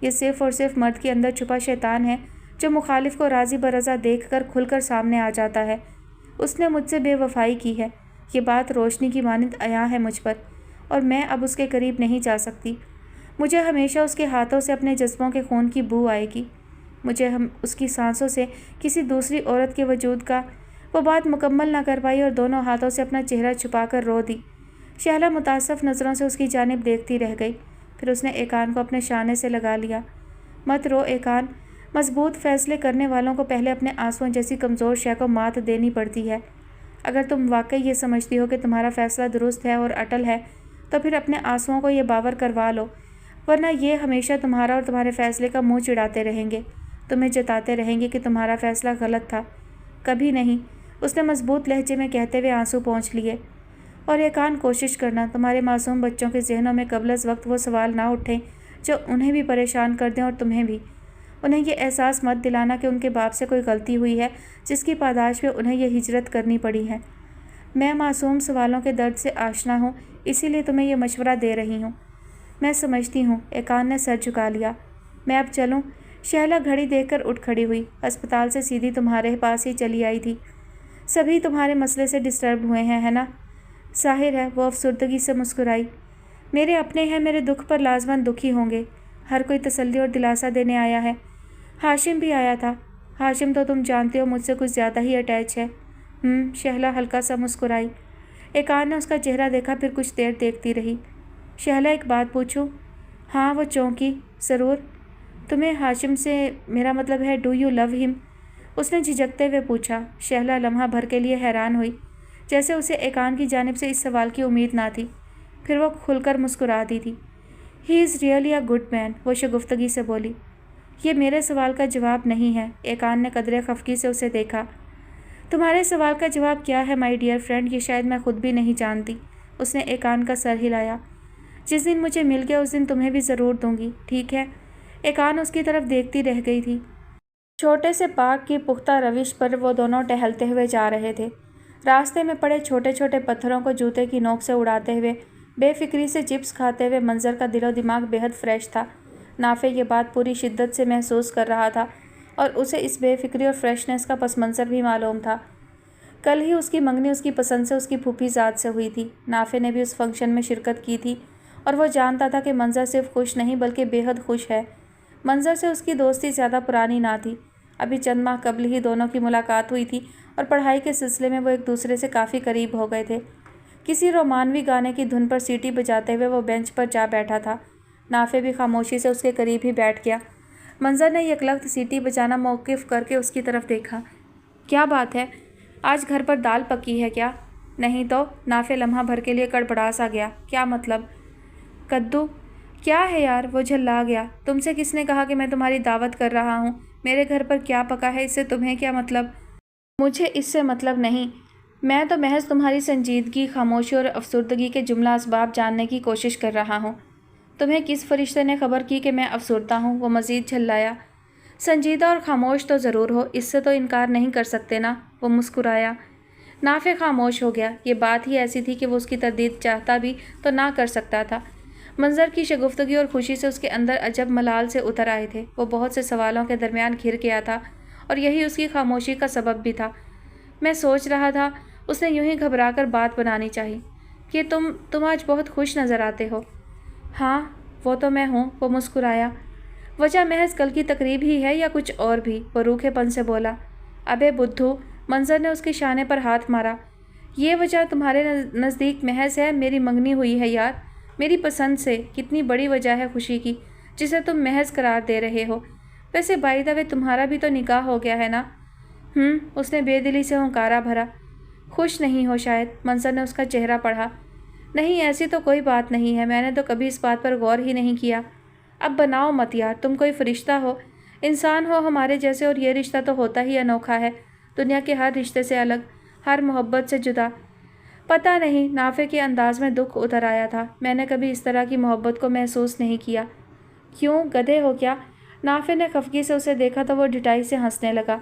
یہ صرف اور صرف مرد کے اندر چھپا شیطان ہے جو مخالف کو راضی برضا دیکھ کر کھل کر سامنے آ جاتا ہے۔ اس نے مجھ سے بے وفائی کی ہے، یہ بات روشنی کی مانند عیاں ہے مجھ پر، اور میں اب اس کے قریب نہیں جا سکتی۔ مجھے ہمیشہ اس کے ہاتھوں سے اپنے جذبوں کے خون کی بو آئے گی، مجھے اس کی سانسوں سے کسی دوسری عورت کے وجود کا۔ وہ بات مکمل نہ کر پائی اور دونوں ہاتھوں سے اپنا چہرہ چھپا کر رو دی۔ شہلا متاسف نظروں سے اس کی جانب دیکھتی رہ گئی، پھر اس نے ایقان کو اپنے شانے سے لگا لیا۔ مت رو ایقان، مضبوط فیصلے کرنے والوں کو پہلے اپنے آنسوؤں جیسی کمزور شے کو مات دینی پڑتی ہے۔ اگر تم واقعی یہ سمجھتی ہو کہ تمہارا فیصلہ درست ہے اور اٹل ہے تو پھر اپنے آنسوؤں کو یہ باور کروا لو، ورنہ یہ ہمیشہ تمہارا اور تمہارے فیصلے کا منہ چڑھاتے رہیں گے، تمہیں جتاتے رہیں گے کہ تمہارا فیصلہ غلط تھا۔ کبھی نہیں، اس نے مضبوط لہجے میں کہتے ہوئے آنسو پونچھ لیے۔ اور ایقان، کوشش کرنا تمہارے معصوم بچوں کے ذہنوں میں قبل از وقت وہ سوال نہ اٹھیں جو انہیں بھی پریشان کر دیں اور تمہیں بھی۔ انہیں یہ احساس مت دلانا کہ ان کے باپ سے کوئی غلطی ہوئی ہے جس کی پاداش میں انہیں یہ ہجرت کرنی پڑی ہے۔ میں معصوم سوالوں کے درد سے آشنا ہوں، اسی لیے تمہیں یہ مشورہ دے رہی ہوں۔ میں سمجھتی ہوں، ایقان نے سر جھکا لیا۔ میں اب چلوں؟ شہلا گھڑی دیکھ کر اٹھ کھڑی ہوئی۔ ہسپتال سے سیدھی تمہارے پاس ہی چلی آئی تھی۔ سبھی تمہارے مسئلے سے ڈسٹرب ہوئے ہیں، ہے نا؟ ظاہر ہے، وہ افسردگی سے مسکرائی۔ میرے اپنے ہیں، میرے دکھ پر لازماً دکھی ہوں گے۔ ہر کوئی تسلی اور دلاسا دینے آیا ہے۔ ہاشم بھی آیا تھا۔ ہاشم تو تم جانتے ہو مجھ سے کچھ زیادہ ہی اٹیچ ہے۔ شہلا ہلکا سا مسکرائی۔ ایقان نے اس کا چہرہ دیکھا، پھر کچھ دیر دیکھتی رہی۔ شہلا، ایک بات پوچھوں؟ ہاں، وہ چونکی۔ ضرور۔ تمہیں ہاشم سے، میرا مطلب ہے ڈو یو لو ہم؟ اس نے جھجکتے ہوئے پوچھا۔ شہلا لمحہ بھر کے لیے حیران ہوئی، جیسے اسے ایقان کی جانب سے اس سوال کی امید نہ تھی، پھر وہ کھل کر مسکرا دی تھی۔ ہی از ریئلی اے گڈ مین، وہ شگفتگی سے بولی۔ یہ میرے سوال کا جواب نہیں ہے، ایقان نے قدرے خفگی سے اسے دیکھا۔ تمہارے سوال کا جواب کیا ہے مائی ڈیئر فرینڈ، یہ شاید میں خود بھی نہیں جانتی۔ اس نے ایقان کا سر ہلایا۔ جس دن مجھے مل گیا اس دن تمہیں بھی ضرور دوں گی، ٹھیک ہے؟ ایقان اس کی طرف دیکھتی رہ گئی تھی۔ چھوٹے سے پارک کی پختہ روش پر وہ دونوں ٹہلتے ہوئے جا رہے تھے، راستے میں پڑے چھوٹے چھوٹے پتھروں کو جوتے کی نوک سے اڑاتے ہوئے، بے فکری سے چپس کھاتے ہوئے۔ منظر کا دل و دماغ بے حد فریش تھا۔ نافع یہ بات پوری شدت سے محسوس کر رہا تھا اور اسے اس بے فکری اور فریشنس کا پس منظر بھی معلوم تھا۔ کل ہی اس کی منگنی اس کی پسند سے اس کی پھوپھی ذات سے ہوئی تھی۔ نافع نے بھی اس فنکشن میں شرکت کی تھی اور وہ جانتا تھا کہ منظر صرف خوش نہیں بلکہ بے حد خوش ہے۔ منظر سے اس کی دوستی زیادہ پرانی نہ تھی، ابھی چند ماہ قبل ہی دونوں کی ملاقات ہوئی تھی اور پڑھائی کے سلسلے میں وہ ایک دوسرے سے کافی قریب ہو گئے تھے۔ کسی رومانوی گانے کی دھن پر سیٹی بجاتے ہوئے وہ بینچ پر جا بیٹھا تھا۔ نافع بھی خاموشی سے اس کے قریب ہی بیٹھ گیا۔ منظر نے یکلخت سیٹی بجانا موقف کر کے اس کی طرف دیکھا۔ کیا بات ہے، آج گھر پر دال پکی ہے کیا؟ نہیں تو، نافع لمحہ بھر کے لیے کڑپڑا سا گیا۔ کیا مطلب؟ کدو؟ کیا ہے یار، وہ جھلا گیا۔ تم سے کس نے کہا کہ میں تمہاری دعوت کر رہا ہوں؟ میرے گھر پر کیا پکا ہے اس سے تمہیں کیا مطلب؟ مجھے اس سے مطلب نہیں، میں تو محض تمہاری سنجیدگی، خاموشی اور افسردگی کے جملہ اسباب جاننے کی کوشش کر رہا ہوں۔ تمہیں کس فرشتے نے خبر کی کہ میں افسردہ ہوں؟ وہ مزید جھلایا۔ سنجیدہ اور خاموش تو ضرور ہو، اس سے تو انکار نہیں کر سکتے نا، وہ مسکرایا۔ نافع خاموش ہو گیا۔ یہ بات ہی ایسی تھی کہ وہ اس کی تردید چاہتا بھی تو نہ کر سکتا تھا۔ منظر کی شگفتگی اور خوشی سے اس کے اندر عجب ملال سے اتر آئے تھے۔ وہ بہت سے سوالوں کے درمیان گھر گیا تھا اور یہی اس کی خاموشی کا سبب بھی تھا۔ میں سوچ رہا تھا، اس نے یوں ہی گھبرا کر بات بنانی چاہی، کہ تم آج بہت خوش نظر آتے ہو۔ ہاں، وہ تو میں ہوں، وہ مسکرایا۔ وجہ محض کل کی تقریب ہی ہے یا کچھ اور بھی؟ وہ روکھے پن سے بولا۔ ابے بدھو، منظر نے اس کے شانے پر ہاتھ مارا۔ یہ وجہ تمہارے نزدیک محض ہے؟ میری منگنی ہوئی ہے یار، میری پسند سے، کتنی بڑی وجہ ہے خوشی کی جسے تم محض قرار دے رہے ہو۔ ویسے بائی دا وے تمہارا بھی تو نکاح ہو گیا ہے نا؟ اس نے بے دلی سے ہنکارا بھرا۔ خوش نہیں ہو شاید؟ منظر نے اس کا چہرہ پڑھا۔ نہیں، ایسی تو کوئی بات نہیں ہے، میں نے تو کبھی اس بات پر غور ہی نہیں کیا۔ اب بناؤ مت یار، تم کوئی فرشتہ ہو، انسان ہو ہمارے جیسے، اور یہ رشتہ تو ہوتا ہی انوکھا ہے، دنیا کے ہر رشتے سے الگ، ہر محبت سے جدا۔ پتہ نہیں، نافع کے انداز میں دکھ اتر آیا تھا۔ میں نے کبھی اس طرح کی محبت کو محسوس نہیں کیا۔ کیوں، گدھے ہو کیا؟ نافع نے خفگی سے اسے دیکھا تو وہ ڈھٹائی سے ہنسنے لگا۔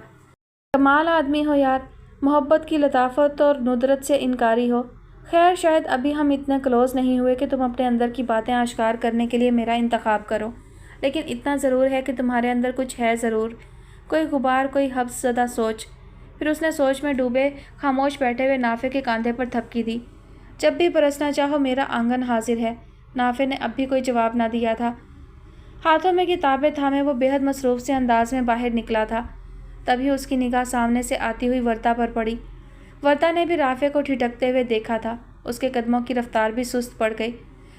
کمال آدمی ہو یار، محبت کی لطافت اور ندرت سے انکاری ہو۔ خیر، شاید ابھی ہم اتنے کلوز نہیں ہوئے کہ تم اپنے اندر کی باتیں آشکار کرنے کے لیے میرا انتخاب کرو، لیکن اتنا ضرور ہے کہ تمہارے اندر کچھ ہے ضرور، کوئی غبار، کوئی حبس زدہ سوچ۔ پھر اس نے سوچ میں ڈوبے خاموش بیٹھے ہوئے نافع کے کاندھے پر تھپکی دی۔ جب بھی برسنا چاہو میرا آنگن حاضر ہے۔ نافع نے اب بھی کوئی جواب نہ دیا تھا۔ ہاتھوں میں کتابیں تھامے وہ بے حد مصروف سے انداز میں باہر نکلا تھا۔ تبھی اس کی نگاہ سامنے سے آتی ہوئی ورتا پر پڑی۔ ورتا نے بھی رافع کو ٹھٹکتے ہوئے دیکھا تھا۔ اس کے قدموں کی رفتار بھی سست پڑ گئی۔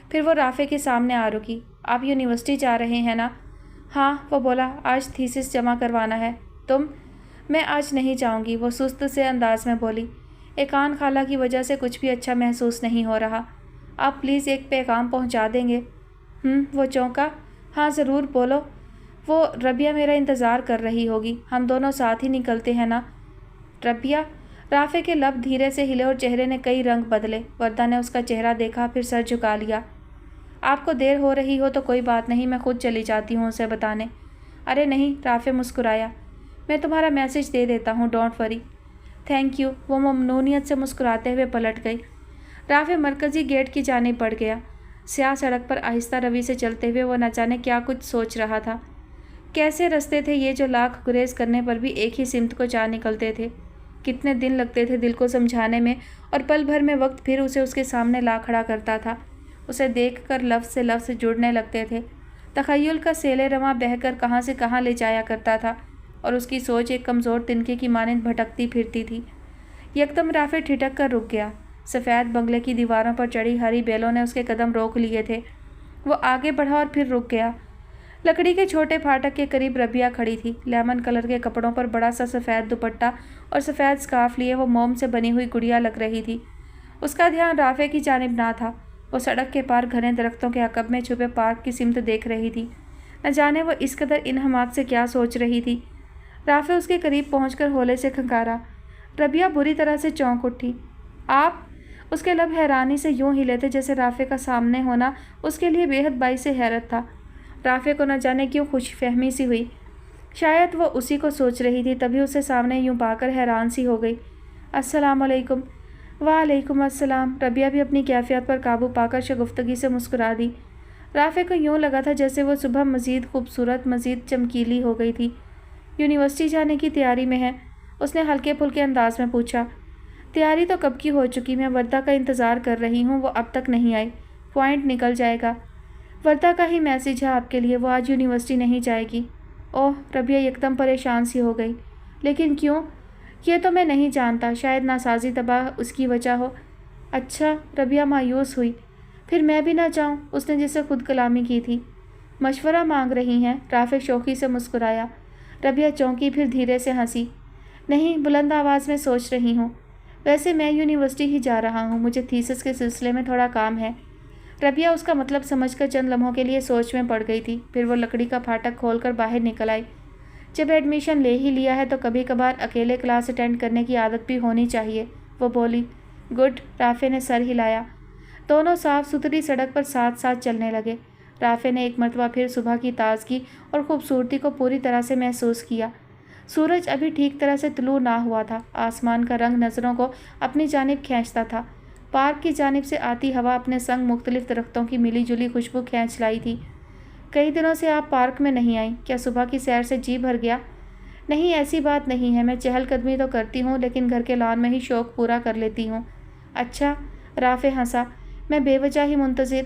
پھر وہ رافع کے سامنے آ رکی۔ آپ یونیورسٹی جا رہے ہیں نا؟ ہاں، وہ بولا، آج تھیسس جمع کروانا ہے۔ تم؟ میں آج نہیں جاؤں گی، وہ سست سے انداز میں بولی۔ ایقان خالہ کی وجہ سے کچھ بھی اچھا محسوس نہیں ہو رہا۔ آپ پلیز ایک پیغام پہنچا دیں گے؟ وہ چونکا۔ ہاں ضرور، بولو۔ وہ ربیہ میرا انتظار کر رہی ہوگی، ہم دونوں ساتھ ہی نکلتے ہیں نا؟ ربیہ؟ رافع کے لب دھیرے سے ہلے اور چہرے نے کئی رنگ بدلے۔ وردا نے اس کا چہرہ دیکھا، پھر سر جھکا لیا۔ آپ کو دیر ہو رہی ہو تو کوئی بات نہیں، میں خود چلی جاتی ہوں اسے بتانے۔ ارے نہیں، رافع مسکرایا۔ میں تمہارا میسج دے دیتا ہوں، ڈونٹ وری۔ تھینک یو، وہ ممنونیت سے مسکراتے ہوئے پلٹ گئی۔ رافع مرکزی گیٹ کی جانب بڑھ گیا۔ سیاہ سڑک پر آہستہ روی سے چلتے ہوئے وہ نہ جانے کیا کچھ سوچ رہا تھا۔ کیسے رستے تھے یہ جو لاکھ گریز کرنے پر بھی ایک ہی سمت کو جا نکلتے تھے؟ کتنے دن لگتے تھے دل کو سمجھانے میں، اور پل بھر میں وقت پھر اسے اس کے سامنے لا کھڑا کرتا تھا۔ اسے دیکھ کر لفظ سے لفظ جڑنے لگتے تھے۔ تخیل کا سیل رواں بہہ کر کہاں سے کہاں لے جایا کرتا تھا، اور اس کی سوچ ایک کمزور تنکے کی مانند بھٹکتی پھرتی تھی۔ یکدم رافع ٹھٹک کر رک گیا۔ سفید بنگلے کی دیواروں پر چڑھی ہری بیلوں نے اس کے قدم روک لیے تھے۔ وہ آگے بڑھا اور پھر رک گیا۔ لکڑی کے چھوٹے پھاٹک کے قریب ربیہ کھڑی تھی۔ لیمن کلر کے کپڑوں پر بڑا سا سفید دوپٹہ اور سفید اسکارف لیے وہ موم سے بنی ہوئی گڑیا لگ رہی تھی۔ اس کا دھیان رافع کی جانب نہ تھا۔ وہ سڑک کے پار گھنے درختوں کے عقب میں چھپے پارک کی سمت دیکھ رہی تھی۔ نہ جانے وہ اس قدر انہماک سے کیا سوچ رہی تھی۔ رافع اس کے قریب پہنچ کر ہولے سے کھنکارا۔ ربیہ بری طرح سے چونک اٹھی۔ آپ؟ اس کے لب حیرانی سے یوں ہلے تھے جیسے رافع کا سامنے ہونا اس کے لیے بے حد باعث حیرت تھا۔ رافع کو نہ جانے کیوں خوش فہمی سی ہوئی۔ شاید وہ اسی کو سوچ رہی تھی، تبھی اسے سامنے یوں پا کر حیران سی ہو گئی۔ السلام علیکم۔ وعلیکم السلام۔ ربیہ بھی اپنی کیفیت پر قابو پا کر شگفتگی سے مسکرا دی۔ رافع کو یوں لگا تھا جیسے وہ صبح مزید خوبصورت، مزید چمکیلی ہو گئی تھی۔ یونیورسٹی جانے کی تیاری میں ہے؟ اس نے ہلکے پھلکے انداز میں پوچھا۔ تیاری تو کب کی ہو چکی، میں وردا کا انتظار کر رہی ہوں، وہ اب تک نہیں آئی۔ پوائنٹ نکل جائے گا۔ وردا کا ہی میسج ہے آپ کے لیے، وہ آج یونیورسٹی نہیں جائے گی۔ اوہ، ربیہ یکدم پریشان سی ہو گئی۔ لیکن کیوں؟ یہ تو میں نہیں جانتا، شاید ناسازی تباہ اس کی وجہ ہو۔ اچھا، ربیہ مایوس ہوئی۔ پھر میں بھی نہ جاؤں؟ اس نے جسے خود کلامی کی تھی۔ مشورہ مانگ رہی ہیں؟ رافع شوخی سے مسکرایا۔ ربیہ چونکی، پھر دھیرے سے ہنسی۔ نہیں، بلند آواز میں سوچ رہی ہوں۔ ویسے میں یونیورسٹی ہی جا رہا ہوں، مجھے تھیسس کے سلسلے میں تھوڑا کام ہے۔ ربیہ اس کا مطلب سمجھ کر چند لمحوں کے لیے سوچ میں پڑ گئی تھی، پھر وہ لکڑی کا پھاٹک کھول کر باہر نکل آئی۔ جب ایڈمیشن لے ہی لیا ہے تو کبھی کبھار اکیلے کلاس اٹینڈ کرنے کی عادت بھی ہونی چاہیے، وہ بولی۔ گڈ، رافع نے سر ہلایا۔ دونوں صاف ستھری سڑک پر ساتھ ساتھ چلنے لگے۔ رافع نے ایک مرتبہ پھر صبح کی تازگی اور خوبصورتی کو پوری طرح سے محسوس کیا۔ سورج ابھی ٹھیک طرح سے طلوع نہ ہوا تھا۔ آسمان کا رنگ نظروں کو اپنی جانب کھینچتا تھا۔ پارک کی جانب سے آتی ہوا اپنے سنگ مختلف درختوں کی ملی جلی خوشبو کھینچ لائی تھی۔ کئی دنوں سے آپ پارک میں نہیں آئیں، کیا صبح کی سیر سے جی بھر گیا؟ نہیں، ایسی بات نہیں ہے، میں چہل قدمی تو کرتی ہوں لیکن گھر کے لان میں ہی شوق پورا کر لیتی ہوں۔ اچھا، رافع ہنسا۔ میں بے وجہ ہی منتظر۔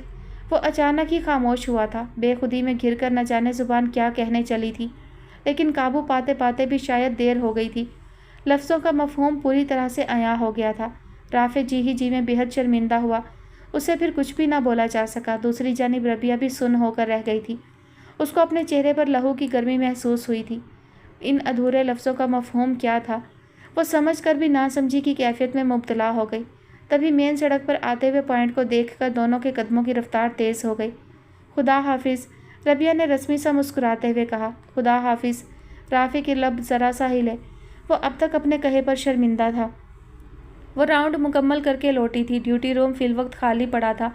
وہ اچانک ہی خاموش ہوا تھا، بے خودی میں گھر کر نہ جانے زبان کیا کہنے چلی تھی، لیکن قابو پاتے پاتے بھی شاید دیر ہو گئی تھی۔ لفظوں کا مفہوم پوری طرح سے عیاں ہو گیا تھا۔ رافع جی ہی جی میں بے حد شرمندہ ہوا۔ اسے پھر کچھ بھی نہ بولا جا سکا۔ دوسری جانب ربیہ بھی سن ہو کر رہ گئی تھی۔ اس کو اپنے چہرے پر لہو کی گرمی محسوس ہوئی تھی۔ ان ادھورے لفظوں کا مفہوم کیا تھا؟ وہ سمجھ کر بھی نہ سمجھی کی کیفیت میں مبتلا ہو گئی۔ تبھی مین سڑک پر آتے ہوئے پوائنٹ کو دیکھ کر دونوں کے قدموں کی رفتار تیز ہو گئی۔ خدا حافظ، ربیہ نے رسمی سا مسکراتے ہوئے کہا۔ خدا حافظ۔ رافع کے لب ذرا سا ہلے۔ وہ اب تک اپنے کہے پر شرمندہ تھا۔ وہ راؤنڈ مکمل کر کے لوٹی تھی۔ ڈیوٹی روم فی الوقت خالی پڑا تھا۔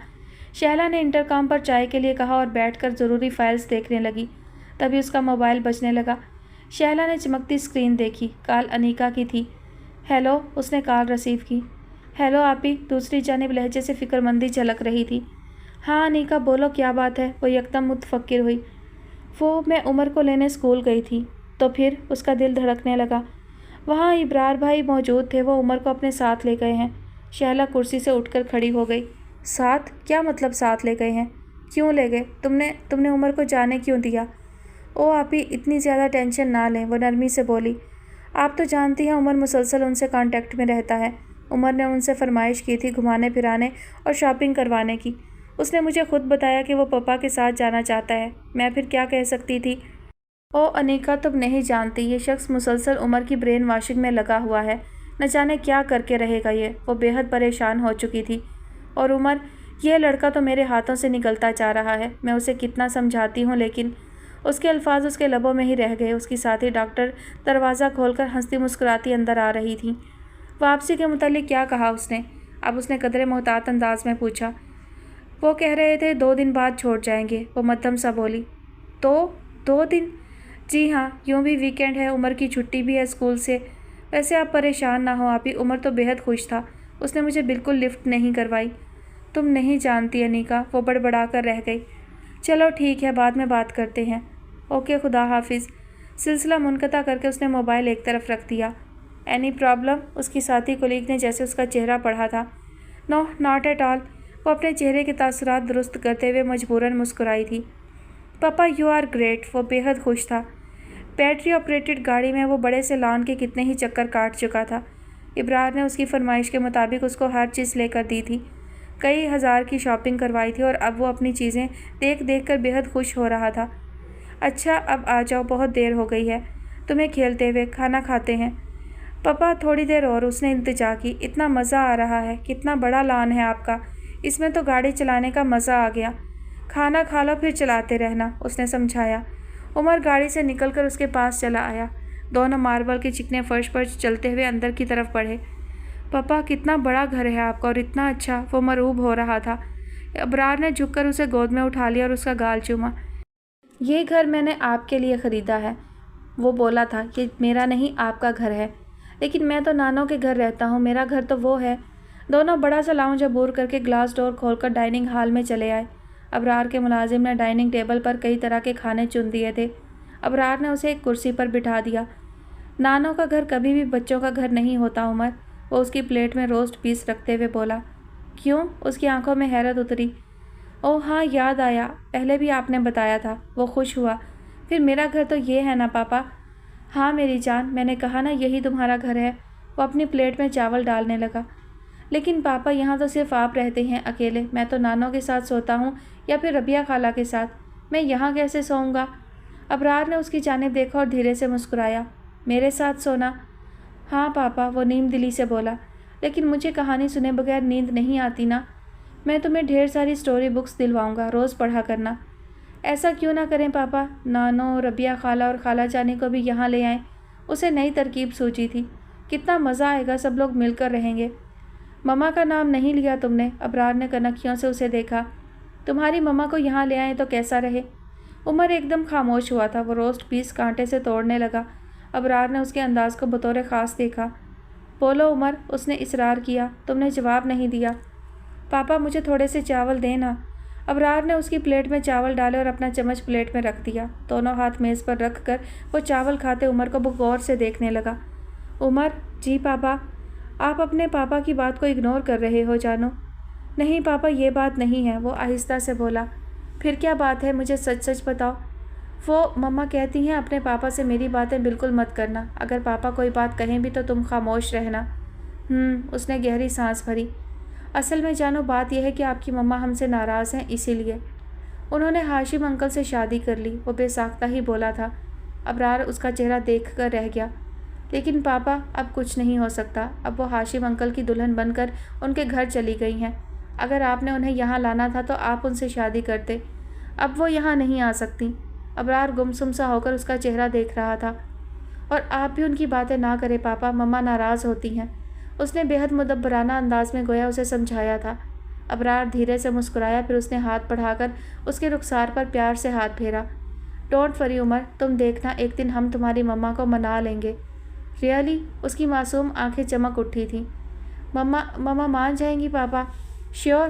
شہلا نے انٹرکام پر چائے کے لیے کہا اور بیٹھ کر ضروری فائلز دیکھنے لگی۔ تبھی اس کا موبائل بجنے لگا۔ شہلا نے چمکتی اسکرین دیکھی۔ کال انیکا کی تھی۔ ہیلو، اس نے کال ریسیو کی۔ ہیلو آپی، دوسری جانب لہجے سے فکر مندی جھلک رہی تھی۔ ہاں انیکا، بولو کیا بات ہے؟ وہ یکدم متفکر ہوئی۔ وہ میں عمر کو لینے اسکول گئی تھی تو پھر اس کا دل دھڑکنے لگا۔ وہاں ابرار بھائی موجود تھے، وہ عمر کو اپنے ساتھ لے گئے ہیں۔ شہلا کرسی سے اٹھ کر کھڑی ہو گئی۔ ساتھ؟ کیا مطلب ساتھ لے گئے ہیں؟ کیوں لے گئے؟ تم نے عمر کو جانے کیوں دیا؟ او آپی اتنی زیادہ ٹینشن نہ لیں، وہ نرمی سے بولی۔ آپ تو جانتی ہیں عمر مسلسل ان سے کانٹیکٹ میں رہتا ہے۔ عمر نے ان سے فرمائش کی تھی گھمانے پھرانے اور شاپنگ کروانے کی۔ اس نے مجھے خود بتایا کہ وہ پپا کے ساتھ جانا چاہتا ہے۔ میں پھر کیا کہہ سکتی تھی؟ او انیکا تم نہیں جانتی، یہ شخص مسلسل عمر کی برین واشنگ میں لگا ہوا ہے، نہ جانے کیا کر کے رہے گا یہ۔ وہ بے حد پریشان ہو چکی تھی۔ اور عمر، یہ لڑکا تو میرے ہاتھوں سے نکلتا جا رہا ہے، میں اسے کتنا سمجھاتی ہوں لیکن… اس کے الفاظ اس کے لبوں میں ہی رہ گئے۔ اس کی ساتھی ڈاکٹر دروازہ کھول کر ہنستی مسکراتی اندر آ رہی تھیں۔ واپسی کے متعلق کیا کہا اس نے؟ اب اس نے قدرے محتاط انداز میں پوچھا۔ وہ کہہ رہے تھے 2 دن بعد چھوڑ جائیں گے، وہ مدھم سا بولی۔ تو 2 دن؟ جی ہاں، یوں بھی ویکینڈ ہے، عمر کی چھٹی بھی ہے اسکول سے۔ ویسے آپ پریشان نہ ہو آپی، عمر تو بے حد خوش تھا، اس نے مجھے بالکل لفٹ نہیں کروائی۔ تم نہیں جانتی انیکا، وہ بڑبڑا کر رہ گئی۔ چلو ٹھیک ہے، بعد میں بات کرتے ہیں۔ اوکے، خدا حافظ۔ سلسلہ منقطع کر کے اس نے موبائل ایک طرف رکھ دیا۔ Any problem? اس کی ساتھی کولیگ نے جیسے اس کا چہرہ پڑھا تھا۔ نو، ناٹ ایٹ آل۔ وہ اپنے چہرے کے تاثرات درست کرتے ہوئے مجبوراً مسکرائی تھی۔ پاپا یو آر گریٹ، وہ بے حد خوش تھا۔ بیٹری آپریٹڈ گاڑی میں وہ بڑے سے لان کے کتنے ہی چکر کاٹ چکا تھا۔ ابرار نے اس کی فرمائش کے مطابق اس کو ہر چیز لے کر دی تھی، کئی ہزار کی شاپنگ کروائی تھی، اور اب وہ اپنی چیزیں دیکھ دیکھ کر بے حد خوش ہو رہا تھا۔ اچھا اب آ جاؤ، بہت دیر ہو گئی ہے تمہیں کھیلتے ہوئے، کھانا کھاتے ہیں۔ پاپا تھوڑی دیر اور، اس نے التجا کی۔ اتنا مزہ آ رہا ہے، کتنا بڑا لان ہے آپ کا، اس میں تو گاڑی چلانے کا مزہ آ گیا۔ کھانا کھا لو پھر چلاتے رہنا، اس نے سمجھایا۔ عمر گاڑی سے نکل کر اس کے پاس چلا آیا۔ دونوں ماربل کے چکنے فرش پر چلتے ہوئے اندر کی طرف بڑھے۔ پاپا کتنا بڑا گھر ہے آپ کا، اور اتنا اچھا، وہ مرعوب ہو رہا تھا۔ ابرار نے جھک کر اسے گود میں اٹھا لیا اور اس کا گال چوما۔ یہ گھر میں نے آپ کے لیے خریدا ہے، وہ بولا تھا، یہ میرا نہیں آپ کا گھر ہے۔ لیکن میں تو نانوں کے گھر رہتا ہوں، میرا گھر تو وہ ہے۔ دونوں بڑا سا لاؤنج عبور کر کے گلاس ڈور کھول کر ڈائننگ ہال میں چلے آئے۔ ابرار کے ملازم نے ڈائننگ ٹیبل پر کئی طرح کے کھانے چن دیے تھے۔ ابرار نے اسے ایک کرسی پر بٹھا دیا۔ نانوں کا گھر کبھی بھی بچوں کا گھر نہیں ہوتا عمر، وہ اس کی پلیٹ میں روسٹ پیس رکھتے ہوئے بولا۔ کیوں؟ اس کی آنکھوں میں حیرت اتری۔ اوہ ہاں، یاد آیا، پہلے بھی آپ نے بتایا تھا، وہ خوش ہوا۔ پھر میرا گھر تو یہ ہے نا پاپا؟ ہاں میری جان، میں نے کہا نا یہی تمہارا گھر ہے۔ وہ اپنی پلیٹ میں چاول ڈالنے لگا۔ لیکن پاپا یہاں تو صرف آپ رہتے ہیں اکیلے، میں تو نانوں کے ساتھ سوتا ہوں یا پھر ربیہ خالہ کے ساتھ، میں یہاں کیسے سوؤں گا؟ ابرار نے اس کی جانب دیکھا اور دھیرے سے مسکرایا۔ میرے ساتھ سونا؟ ہاں پاپا، وہ نیم دلی سے بولا۔ لیکن مجھے کہانی سنے بغیر نیند نہیں آتی نا، میں تمہیں ڈھیر ساری سٹوری بکس دلواؤں گا، روز پڑھا کرنا۔ ایسا کیوں نہ کریں پاپا، نانوں، ربیہ خالہ اور خالہ جانی کو بھی یہاں لے آئیں۔ اسے نئی ترکیب سوچی تھی، کتنا مزہ آئے گا، سب لوگ مل کر رہیں گے۔ مما کا نام نہیں لیا تم نے؟ ابرار نے کنکھیوں سے اسے دیکھا۔ تمہاری مما کو یہاں لے آئیں تو کیسا رہے؟ عمر ایک دم خاموش ہوا تھا، وہ روسٹ پیس کانٹے سے توڑنے لگا۔ ابرار نے اس کے انداز کو بطور خاص دیکھا۔ بولو عمر، اس نے اصرار کیا۔ تم نے جواب نہیں دیا۔ پاپا مجھے تھوڑے سے چاول دینا۔ ابرار نے اس کی پلیٹ میں چاول ڈالے اور اپنا چمچ پلیٹ میں رکھ دیا۔ دونوں ہاتھ میز پر رکھ کر وہ چاول کھاتے عمر کو غور سے دیکھنے لگا۔ عمر، جی پاپا؟ آپ اپنے پاپا کی بات کو اگنور کر رہے ہو جانو۔ نہیں پاپا، یہ بات نہیں ہے، وہ آہستہ سے بولا۔ پھر کیا بات ہے، مجھے سچ سچ بتاؤ۔ وہ مما کہتی ہیں اپنے پاپا سے میری باتیں بالکل مت کرنا، اگر پاپا کوئی بات کہیں بھی تو تم خاموش رہنا۔ اس نے گہری سانس بھری۔ اصل میں جانو بات یہ ہے کہ آپ کی مما ہم سے ناراض ہیں، اسی لیے انہوں نے ہاشم انکل سے شادی کر لی، وہ بے ساختہ ہی بولا تھا۔ ابرار اس کا چہرہ دیکھ کر رہ گیا۔ لیکن پاپا اب کچھ نہیں ہو سکتا، اب وہ ہاشم انکل کی دلہن بن کر ان کے گھر چلی گئی ہیں۔ اگر آپ نے انہیں یہاں لانا تھا تو آپ ان سے شادی کرتے، اب وہ یہاں نہیں آ سکتی۔ ابرار گمسم سا ہو کر اس کا چہرہ دیکھ رہا تھا۔ اور آپ بھی ان کی باتیں نہ کریں پاپا، مما ناراض ہوتی ہیں، اس نے بے حد مدبرانہ انداز میں گویا اسے سمجھایا تھا۔ ابرار دھیرے سے مسکرایا، پھر اس نے ہاتھ بڑھا کر اس کے رخسار پر پیار سے ہاتھ پھیرا۔ ڈونٹ وری عمر، تم دیکھنا ایک دن ہم تمہاری مما کو منا لیں گے۔ ریئلی؟ اس کی معصوم آنکھیں چمک اٹھی تھیں۔ مما مان جائیں گی پاپا؟ شیور؟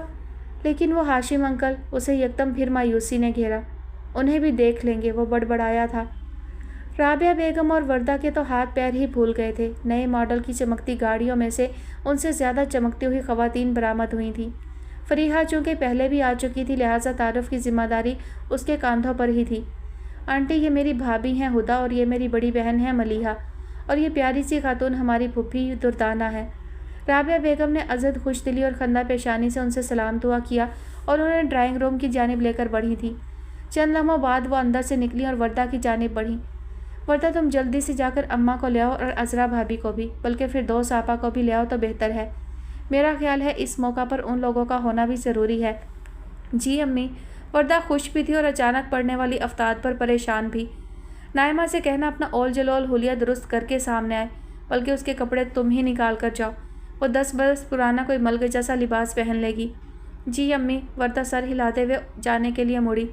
لیکن وہ ہاشم انکل، اسے یکدم پھر مایوسی نے گھیرا۔ انہیں بھی دیکھ لیں گے، وہ بڑبڑایا تھا۔ رابعہ بیگم اور وردہ کے تو ہاتھ پیر ہی پھول گئے تھے۔ نئے ماڈل کی چمکتی گاڑیوں میں سے ان سے زیادہ چمکتی ہوئی خواتین برآمد ہوئی تھیں۔ فریحہ چونکہ پہلے بھی آ چکی تھی، لہٰذا تعارف کی ذمہ داری اس کے کاندھوں پر ہی تھی۔ آنٹی، یہ میری بھابھی ہیں ہدا، اور یہ میری بڑی بہن ہے ملیحہ، اور یہ پیاری سی خاتون ہماری پھوپھی دردانہ ہے۔ رابعہ بیگم نے ازحد خوش دلی اور خندہ پیشانی سے ان سے سلام دعا کیا اور انہیں ڈرائنگ روم کی جانب لے کر بڑھی تھی۔ چند لمحوں بعد وہ اندر سے نکلی اور وردہ کی جانب بڑھیں۔ وردہ، تم جلدی سے جا کر اماں کو لے آؤ اور عذرا بھابھی کو بھی، بلکہ پھر دوست آپا کو بھی لے آؤ تو بہتر ہے۔ میرا خیال ہے اس موقع پر ان لوگوں کا ہونا بھی ضروری ہے۔ جی امی۔ وردہ خوش بھی تھی اور اچانک پڑنے والی افتاد پر پریشان بھی۔ نائمہ سے کہنا اپنا اول جلول حلیہ درست کر کے سامنے آئے، بلکہ اس کے کپڑے تم ہی نکال کر جاؤ، وہ 10 برس پرانا کوئی ملک جیسا لباس پہن لے گی۔ جی امی۔ وردہ سر ہلاتے ہوئے جانے کے لیے مڑی۔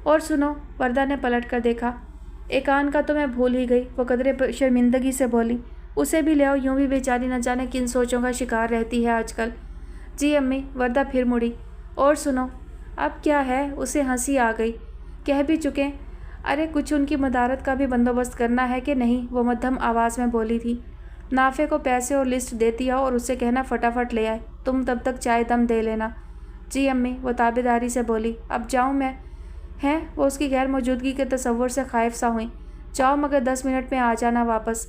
اور سنو، وردہ نے پلٹ کر دیکھا۔ ایکان کا تو میں بھول ہی گئی، وہ قدرے شرمندگی سے بولی۔ اسے بھی لے آؤ، یوں بھی بیچاری نہ جانے کن سوچوں کا شکار رہتی ہے آج کل۔ جی امی۔ وردہ پھر مڑی۔ اور سنو۔ اب کیا ہے؟ اسے ہنسی آ گئی۔ کہہ بھی چکے۔ ارے کچھ ان کی مدارت کا بھی بندوبست کرنا ہے کہ نہیں، وہ مدھم آواز میں بولی تھی۔ نافع کو پیسے اور لسٹ دیتی آؤ اور اس سے کہنا فٹافٹ لے آئے، تم تب تک چائے دم دے لینا۔ جی امی۔ وہ تابعداری سے بولی۔ اب جاؤں میں؟ ہیں؟ وہ اس کی غیر موجودگی کے تصور سے خائف سا ہوئیں۔ جاؤ، مگر 10 منٹ میں آ جانا واپس۔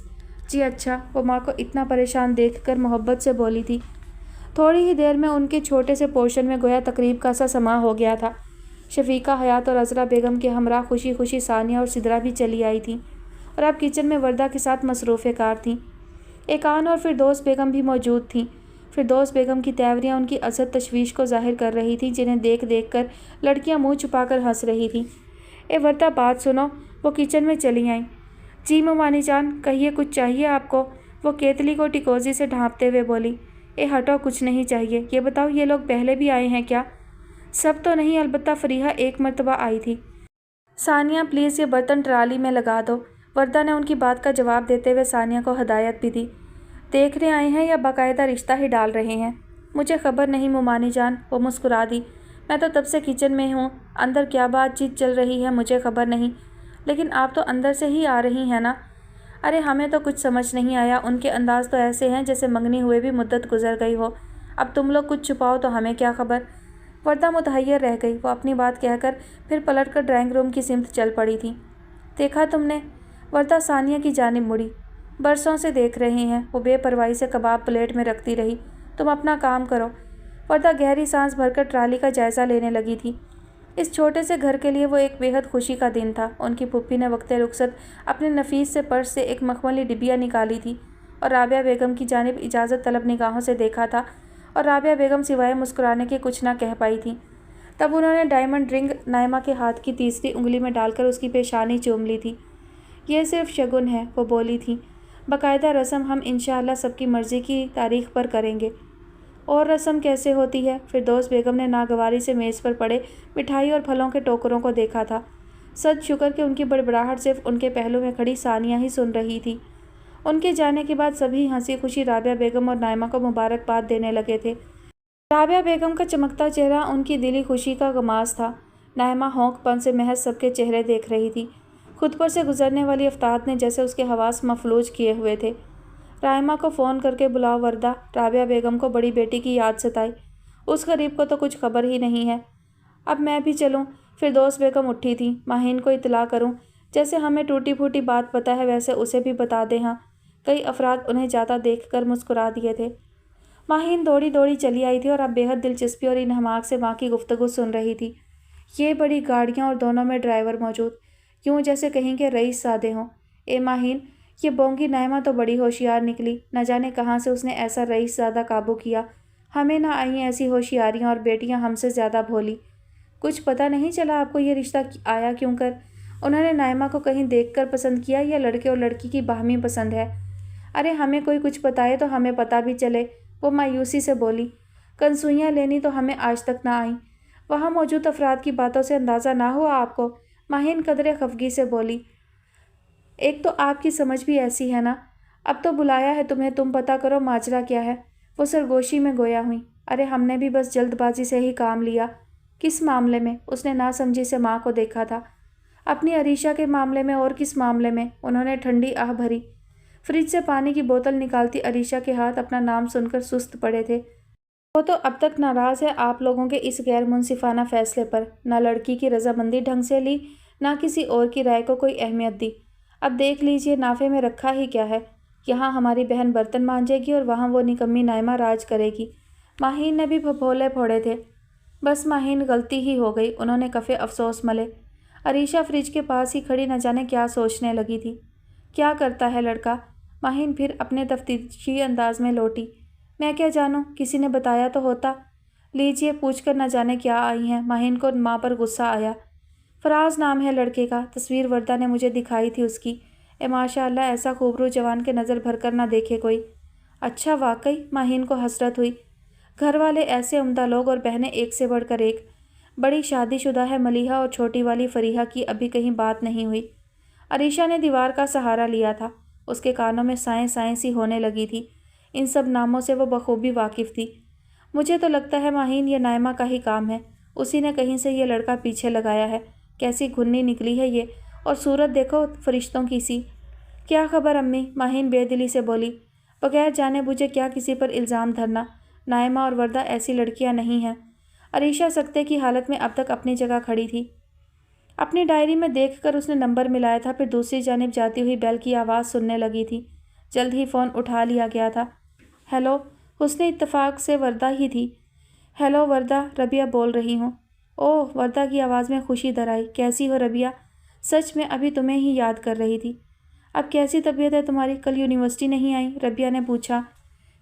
جی اچھا۔ وہ ماں کو اتنا پریشان دیکھ کر محبت سے بولی تھی۔ تھوڑی ہی دیر میں ان کے چھوٹے سے پورشن میں گویا تقریب کا سا سما ہو گیا تھا۔ شفیقہ، حیات اور عذرا بیگم کے ہمراہ خوشی خوشی ثانیہ اور سدرا بھی چلی آئی تھیں اور اب کچن میں وردہ کے ساتھ مصروف کار تھیں۔ ایکان اور فردوس بیگم بھی موجود تھیں۔ فردوس بیگم کی تیوریاں ان کی ازحد تشویش کو ظاہر کر رہی تھیں، جنہیں دیکھ دیکھ کر لڑکیاں منہ چھپا کر ہنس رہی تھیں۔ اے وردہ، بات سنو۔ وہ کچن میں چلی آئیں۔ جی ممانی جان، کہیے، کچھ چاہیے آپ کو؟ وہ کیتلی کو ٹیکوزی سے ڈھانپتے ہوئے بولی۔ اے ہٹو، کچھ نہیں چاہیے۔ یہ بتاؤ، یہ لوگ پہلے بھی آئے ہیں کیا؟ سب تو نہیں، البتہ فریحہ ایک مرتبہ آئی تھی۔ ثانیہ، پلیز یہ برتن ٹرالی میں لگا دو۔ وردہ نے ان کی بات کا جواب دیتے ہوئے ثانیہ کو ہدایت بھی دی۔ دیکھنے آئے ہیں یا باقاعدہ رشتہ ہی ڈال رہے ہیں؟ مجھے خبر نہیں ممانی جان، وہ مسکرا دی۔ میں تو تب سے کچن میں ہوں، اندر کیا بات چیت چل رہی ہے مجھے خبر نہیں، لیکن آپ تو اندر سے ہی آ رہی ہیں نا؟ ارے ہمیں تو کچھ سمجھ نہیں آیا، ان کے انداز تو ایسے ہیں جیسے منگنی ہوئے بھی مدت گزر گئی ہو۔ اب تم لوگ کچھ چھپاؤ تو ہمیں کیا خبر؟ وردہ متحیر رہ گئی۔ وہ اپنی بات کہہ کر پھر پلٹ کر ڈرائنگ روم کی سمت چل پڑی تھی۔ دیکھا تم نے؟ وردہ ثانیہ کی جانب مڑی۔ برسوں سے دیکھ رہے ہیں، وہ بے پرواہی سے کباب پلیٹ میں رکھتی رہی۔ تم اپنا کام کرو۔ وردہ گہری سانس بھر کر ٹرالی کا جائزہ لینے لگی تھی۔ اس چھوٹے سے گھر کے لیے وہ ایک بے حد خوشی کا دن تھا۔ ان کی پھوپھی نے وقت رخصت اپنے نفیس سے پرس سے ایک مخملی ڈبیا نکالی تھی اور رابعہ بیگم کی جانب اجازت طلب نگاہوں سے دیکھا تھا، اور رابعہ بیگم سوائے مسکرانے کے کچھ نہ کہہ پائی تھیں۔ تب انہوں نے ڈائمنڈ رنگ نائمہ کے ہاتھ کی تیسری انگلی میں ڈال کر اس کی پیشانی چوم لی تھی۔ یہ صرف شگن ہے، وہ بولی تھیں۔ باقاعدہ رسم ہم انشاءاللہ سب کی مرضی کی تاریخ پر کریں گے۔ اور رسم کیسے ہوتی ہے؟ فردوس بیگم نے ناگواری سے میز پر پڑے مٹھائی اور پھلوں کے ٹوکروں کو دیکھا تھا۔ سد شکر کہ ان کی بڑبڑاہٹ صرف ان کے پہلو میں کھڑی ثانیہ ہی سن رہی تھی۔ ان کے جانے کے بعد سبھی ہنسی خوشی رابعہ بیگم اور نائمہ کو مبارکباد دینے لگے تھے۔ رابعہ بیگم کا چمکتا چہرہ ان کی دلی خوشی کا غماز تھا۔ نائمہ ہونک پن سے محض سب کے چہرے دیکھ رہی تھی۔ خود پر سے گزرنے والی افتاد نے جیسے اس کے حواس مفلوج کیے ہوئے تھے۔ رائمہ کو فون کر کے بلاؤ وردہ، رابعہ بیگم کو بڑی بیٹی کی یاد ستائی۔ اس غریب کو تو کچھ خبر ہی نہیں ہے۔ اب میں بھی چلوں؟ فردوس بیگم اٹھی تھیں۔ ماہین کو اطلاع کروں؟ جیسے ہمیں ٹوٹی پھوٹی بات پتہ ہے ویسے اسے بھی بتا دیں۔ ہاں، کئی افراد انہیں جاتا دیکھ کر مسکرا دیے تھے۔ ماہین دوڑی دوڑی چلی آئی تھی اور اب بے حد دلچسپی اور انہماک سے ماں کی گفتگو سن رہی تھی۔ یہ بڑی گاڑیاں اور دونوں میں ڈرائیور موجود، یوں جیسے کہیں کہ رئیس زادے ہوں۔ اے ماہین، یہ بونگی نائمہ تو بڑی ہوشیار نکلی، نہ جانے کہاں سے اس نے ایسا رئیس زادہ قابو کیا۔ ہمیں نہ آئیں ایسی ہوشیاریاں، اور بیٹیاں ہم سے زیادہ بھولی۔ کچھ پتہ نہیں چلا آپ کو یہ رشتہ آیا کیوں کر؟ انہوں نے نائمہ کو کہیں دیکھ کر پسند کیا یا لڑکے اور لڑکی کی باہمی پسند ہے؟ ارے ہمیں کوئی کچھ بتائے تو ہمیں پتہ بھی چلے، وہ مایوسی سے بولی۔ کنسوئیاں لینی تو ہمیں آج تک نہ آئیں۔ وہاں موجود افراد کی باتوں سے اندازہ نہ ہوا آپ کو؟ ماہین قدرے خفگی سے بولی۔ ایک تو آپ کی سمجھ بھی ایسی ہے نا۔ اب تو بلایا ہے تمہیں، تم پتہ کرو ماجرا کیا ہے۔ وہ سرگوشی میں گویا ہوئیں۔ ارے ہم نے بھی بس جلد بازی سے ہی کام لیا۔ کس معاملے میں؟ اس نے ناسمجھی سے ماں کو دیکھا تھا۔ اپنی عریشہ کے معاملے میں اور کس معاملے میں؟ انہوں نے ٹھنڈی آہ بھری۔ فریج سے پانی کی بوتل نکالتی عریشہ کے ہاتھ اپنا نام سن کر سست پڑے تھے۔ وہ تو اب تک ناراض ہے آپ لوگوں کے اس غیر منصفانہ فیصلے پر۔ نہ لڑکی کی رضامندی ڈھنگ سے لی، نہ کسی اور کی رائے کو کوئی اہمیت دی۔ اب دیکھ لیجیے نافے میں رکھا ہی کیا ہے۔ یہاں ہماری بہن برتن مانجے گی اور وہاں وہ نکمی نائمہ راج کرے گی۔ ماہین نے بھی پھپھولے پھوڑے تھے۔ بس ماہین غلطی ہی ہو گئی، انہوں نے کفے افسوس ملے۔ عریشہ فریج کے پاس ہی کھڑی نہ جانے کیا سوچنے لگی تھی۔ کیا کرتا ہے لڑکا؟ ماہین پھر اپنے تفتیشی انداز میں لوٹی۔ میں کیا جانوں، کسی نے بتایا تو ہوتا۔ لیجیے پوچھ کر نہ جانے کیا آئی ہیں۔ ماہین کو ماں پر غصہ آیا۔ فراز نام ہے لڑکے کا، تصویر وردہ نے مجھے دکھائی تھی اس کی۔ اے ماشاء اللہ، ایسا خوبرو جوان کے نظر بھر کر نہ دیکھے کوئی۔ اچھا واقعی؟ ماہین کو حسرت ہوئی۔ گھر والے ایسے عمدہ لوگ اور بہنیں ایک سے بڑھ کر ایک۔ بڑی شادی شدہ ہے ملیحہ اور چھوٹی والی فریحہ کی ابھی کہیں بات نہیں ہوئی۔ عریشہ نے دیوار کا سہارا لیا تھا، اس کے کانوں میں سائیں سائیں سی ہونے لگی تھی۔ ان سب ناموں سے وہ بخوبی واقف تھی۔ مجھے تو لگتا ہے ماہین یہ نائمہ کا ہی کام ہے، اسی نے کہیں سے یہ لڑکا پیچھے لگایا ہے۔ کیسی گھنی نکلی ہے یہ، اور صورت دیکھو فرشتوں کی سی۔ کیا خبر امی؟ ماہین بے دلی سے بولی۔ بغیر جانے بوجھے کیا کسی پر الزام دھرنا؟ نائمہ اور وردہ ایسی لڑکیاں نہیں ہیں۔ عریشہ سکتے کی حالت میں اب تک اپنی جگہ کھڑی تھی۔ اپنی ڈائری میں دیکھ کر اس نے نمبر ملایا تھا، پھر دوسری جانب جاتی ہوئی بیل کی آواز سننے لگی تھی۔ جلد ہی فون اٹھا لیا گیا تھا۔ ہیلو، حسن اتفاق سے وردہ ہی تھی۔ ہیلو وردہ، ربیہ بول رہی ہوں۔ اوہ، وردہ کی آواز میں خوشی در آئی۔ کیسی ہو ربیہ؟ سچ میں ابھی تمہیں ہی یاد کر رہی تھی۔ اب کیسی طبیعت ہے تمہاری؟ کل یونیورسٹی نہیں آئی؟ ربیہ نے پوچھا۔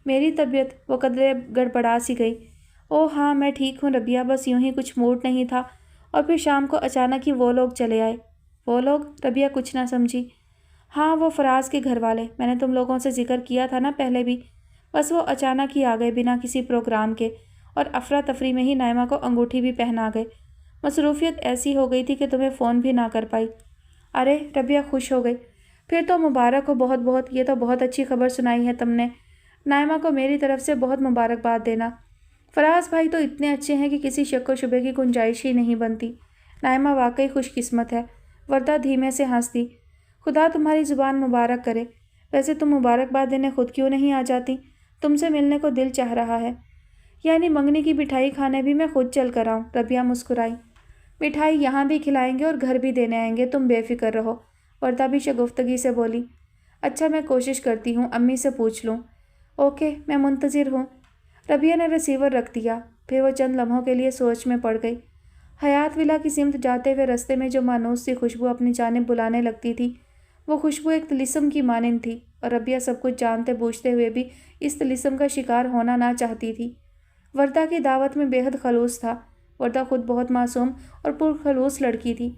میری طبیعت؟ وہ قدرے گڑبڑا سی گئی۔ اوہ ہاں، میں ٹھیک ہوں ربیہ، بس یوں ہی کچھ موڈ نہیں تھا، اور پھر شام کو اچانک ہی وہ لوگ چلے آئے۔ وہ لوگ؟ ربیہ کچھ نہ سمجھی۔ ہاں، وہ فراز کے گھر والے، میں نے تم لوگوں سے ذکر کیا تھا نا پہلے بھی۔ بس وہ اچانک ہی آ گئے بنا کسی پروگرام کے، اور افراتفری میں ہی نائمہ کو انگوٹھی بھی پہنا گئے۔ مصروفیت ایسی ہو گئی تھی کہ تمہیں فون بھی نہ کر پائی۔ ارے، ربیہ خوش ہو گئی۔ پھر تو مبارک ہو بہت بہت، یہ تو بہت اچھی خبر سنائی ہے تم نے۔ نائمہ کو میری طرف سے بہت مبارکباد دینا۔ فراز بھائی تو اتنے اچھے ہیں کہ کسی شک و شبے کی گنجائش ہی نہیں بنتی۔ نائمہ واقعی خوش قسمت ہے۔ وردہ دھیمے سے ہنس دی۔ خدا تمہاری زبان مبارک کرے۔ ویسے تم مبارکباد دینے خود کیوں نہیں آ جاتی؟ تم سے ملنے کو دل چاہ رہا ہے۔ یعنی منگنی کی مٹھائی کھانے بھی میں خود چل کر آؤں؟ ربیہ مسکرائی۔ مٹھائی یہاں بھی کھلائیں گے اور گھر بھی دینے آئیں گے، تم بے فکر رہو۔ وردہ بھی شگفتگی سے بولی۔ اچھا، میں کوشش کرتی ہوں، امی سے پوچھ لوں۔ اوکے، میں منتظر ہوں۔ ربیہ نے ریسیور رکھ دیا، پھر وہ چند لمحوں کے لیے سوچ میں پڑ گئی۔ حیات ولا کی سمت جاتے ہوئے رستے میں جو مانوس سی خوشبو اپنی جانب بلانے لگتی تھی، وہ خوشبو ایک طلسم کی مانند تھی، اور ربیہ سب کچھ جانتے بوجھتے ہوئے بھی اس طلسم کا شکار ہونا نہ چاہتی تھی۔ وردہ کی دعوت میں بے حد خلوص تھا۔ وردہ خود بہت معصوم اور پرخلوص لڑکی تھی۔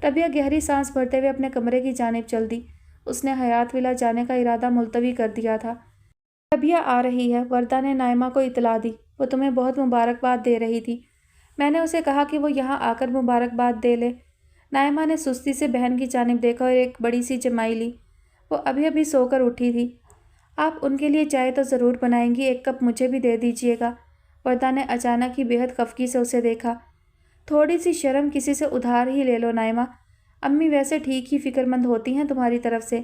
ربیہ گہری سانس بھرتے ہوئے اپنے کمرے کی جانب چل دی۔ اس نے حیات ولا جانے کا ارادہ ملتوی کر دیا تھا۔ ربیہ آ رہی ہے، وردہ نے نائمہ کو اطلاع دی۔ وہ تمہیں بہت مبارکباد دے رہی تھی۔ میں نے اسے کہا کہ وہ یہاں آ کر مبارکباد دے لے۔ نائمہ نے سستی سے بہن کی جانب دیکھا اور ایک بڑی سی جمائی لی۔ وہ ابھی ابھی سو کر اٹھی تھی۔ آپ ان کے لیے چائے تو ضرور بنائیں گی، ایک کپ مجھے بھی دے دیجیے گا۔ وردہ نے اچانک ہی بے حد خفگی سے اسے دیکھا۔ تھوڑی سی شرم کسی سے ادھار ہی لے لو نائمہ، امی ویسے ٹھیک ہی فکر مند ہوتی ہیں تمہاری طرف سے۔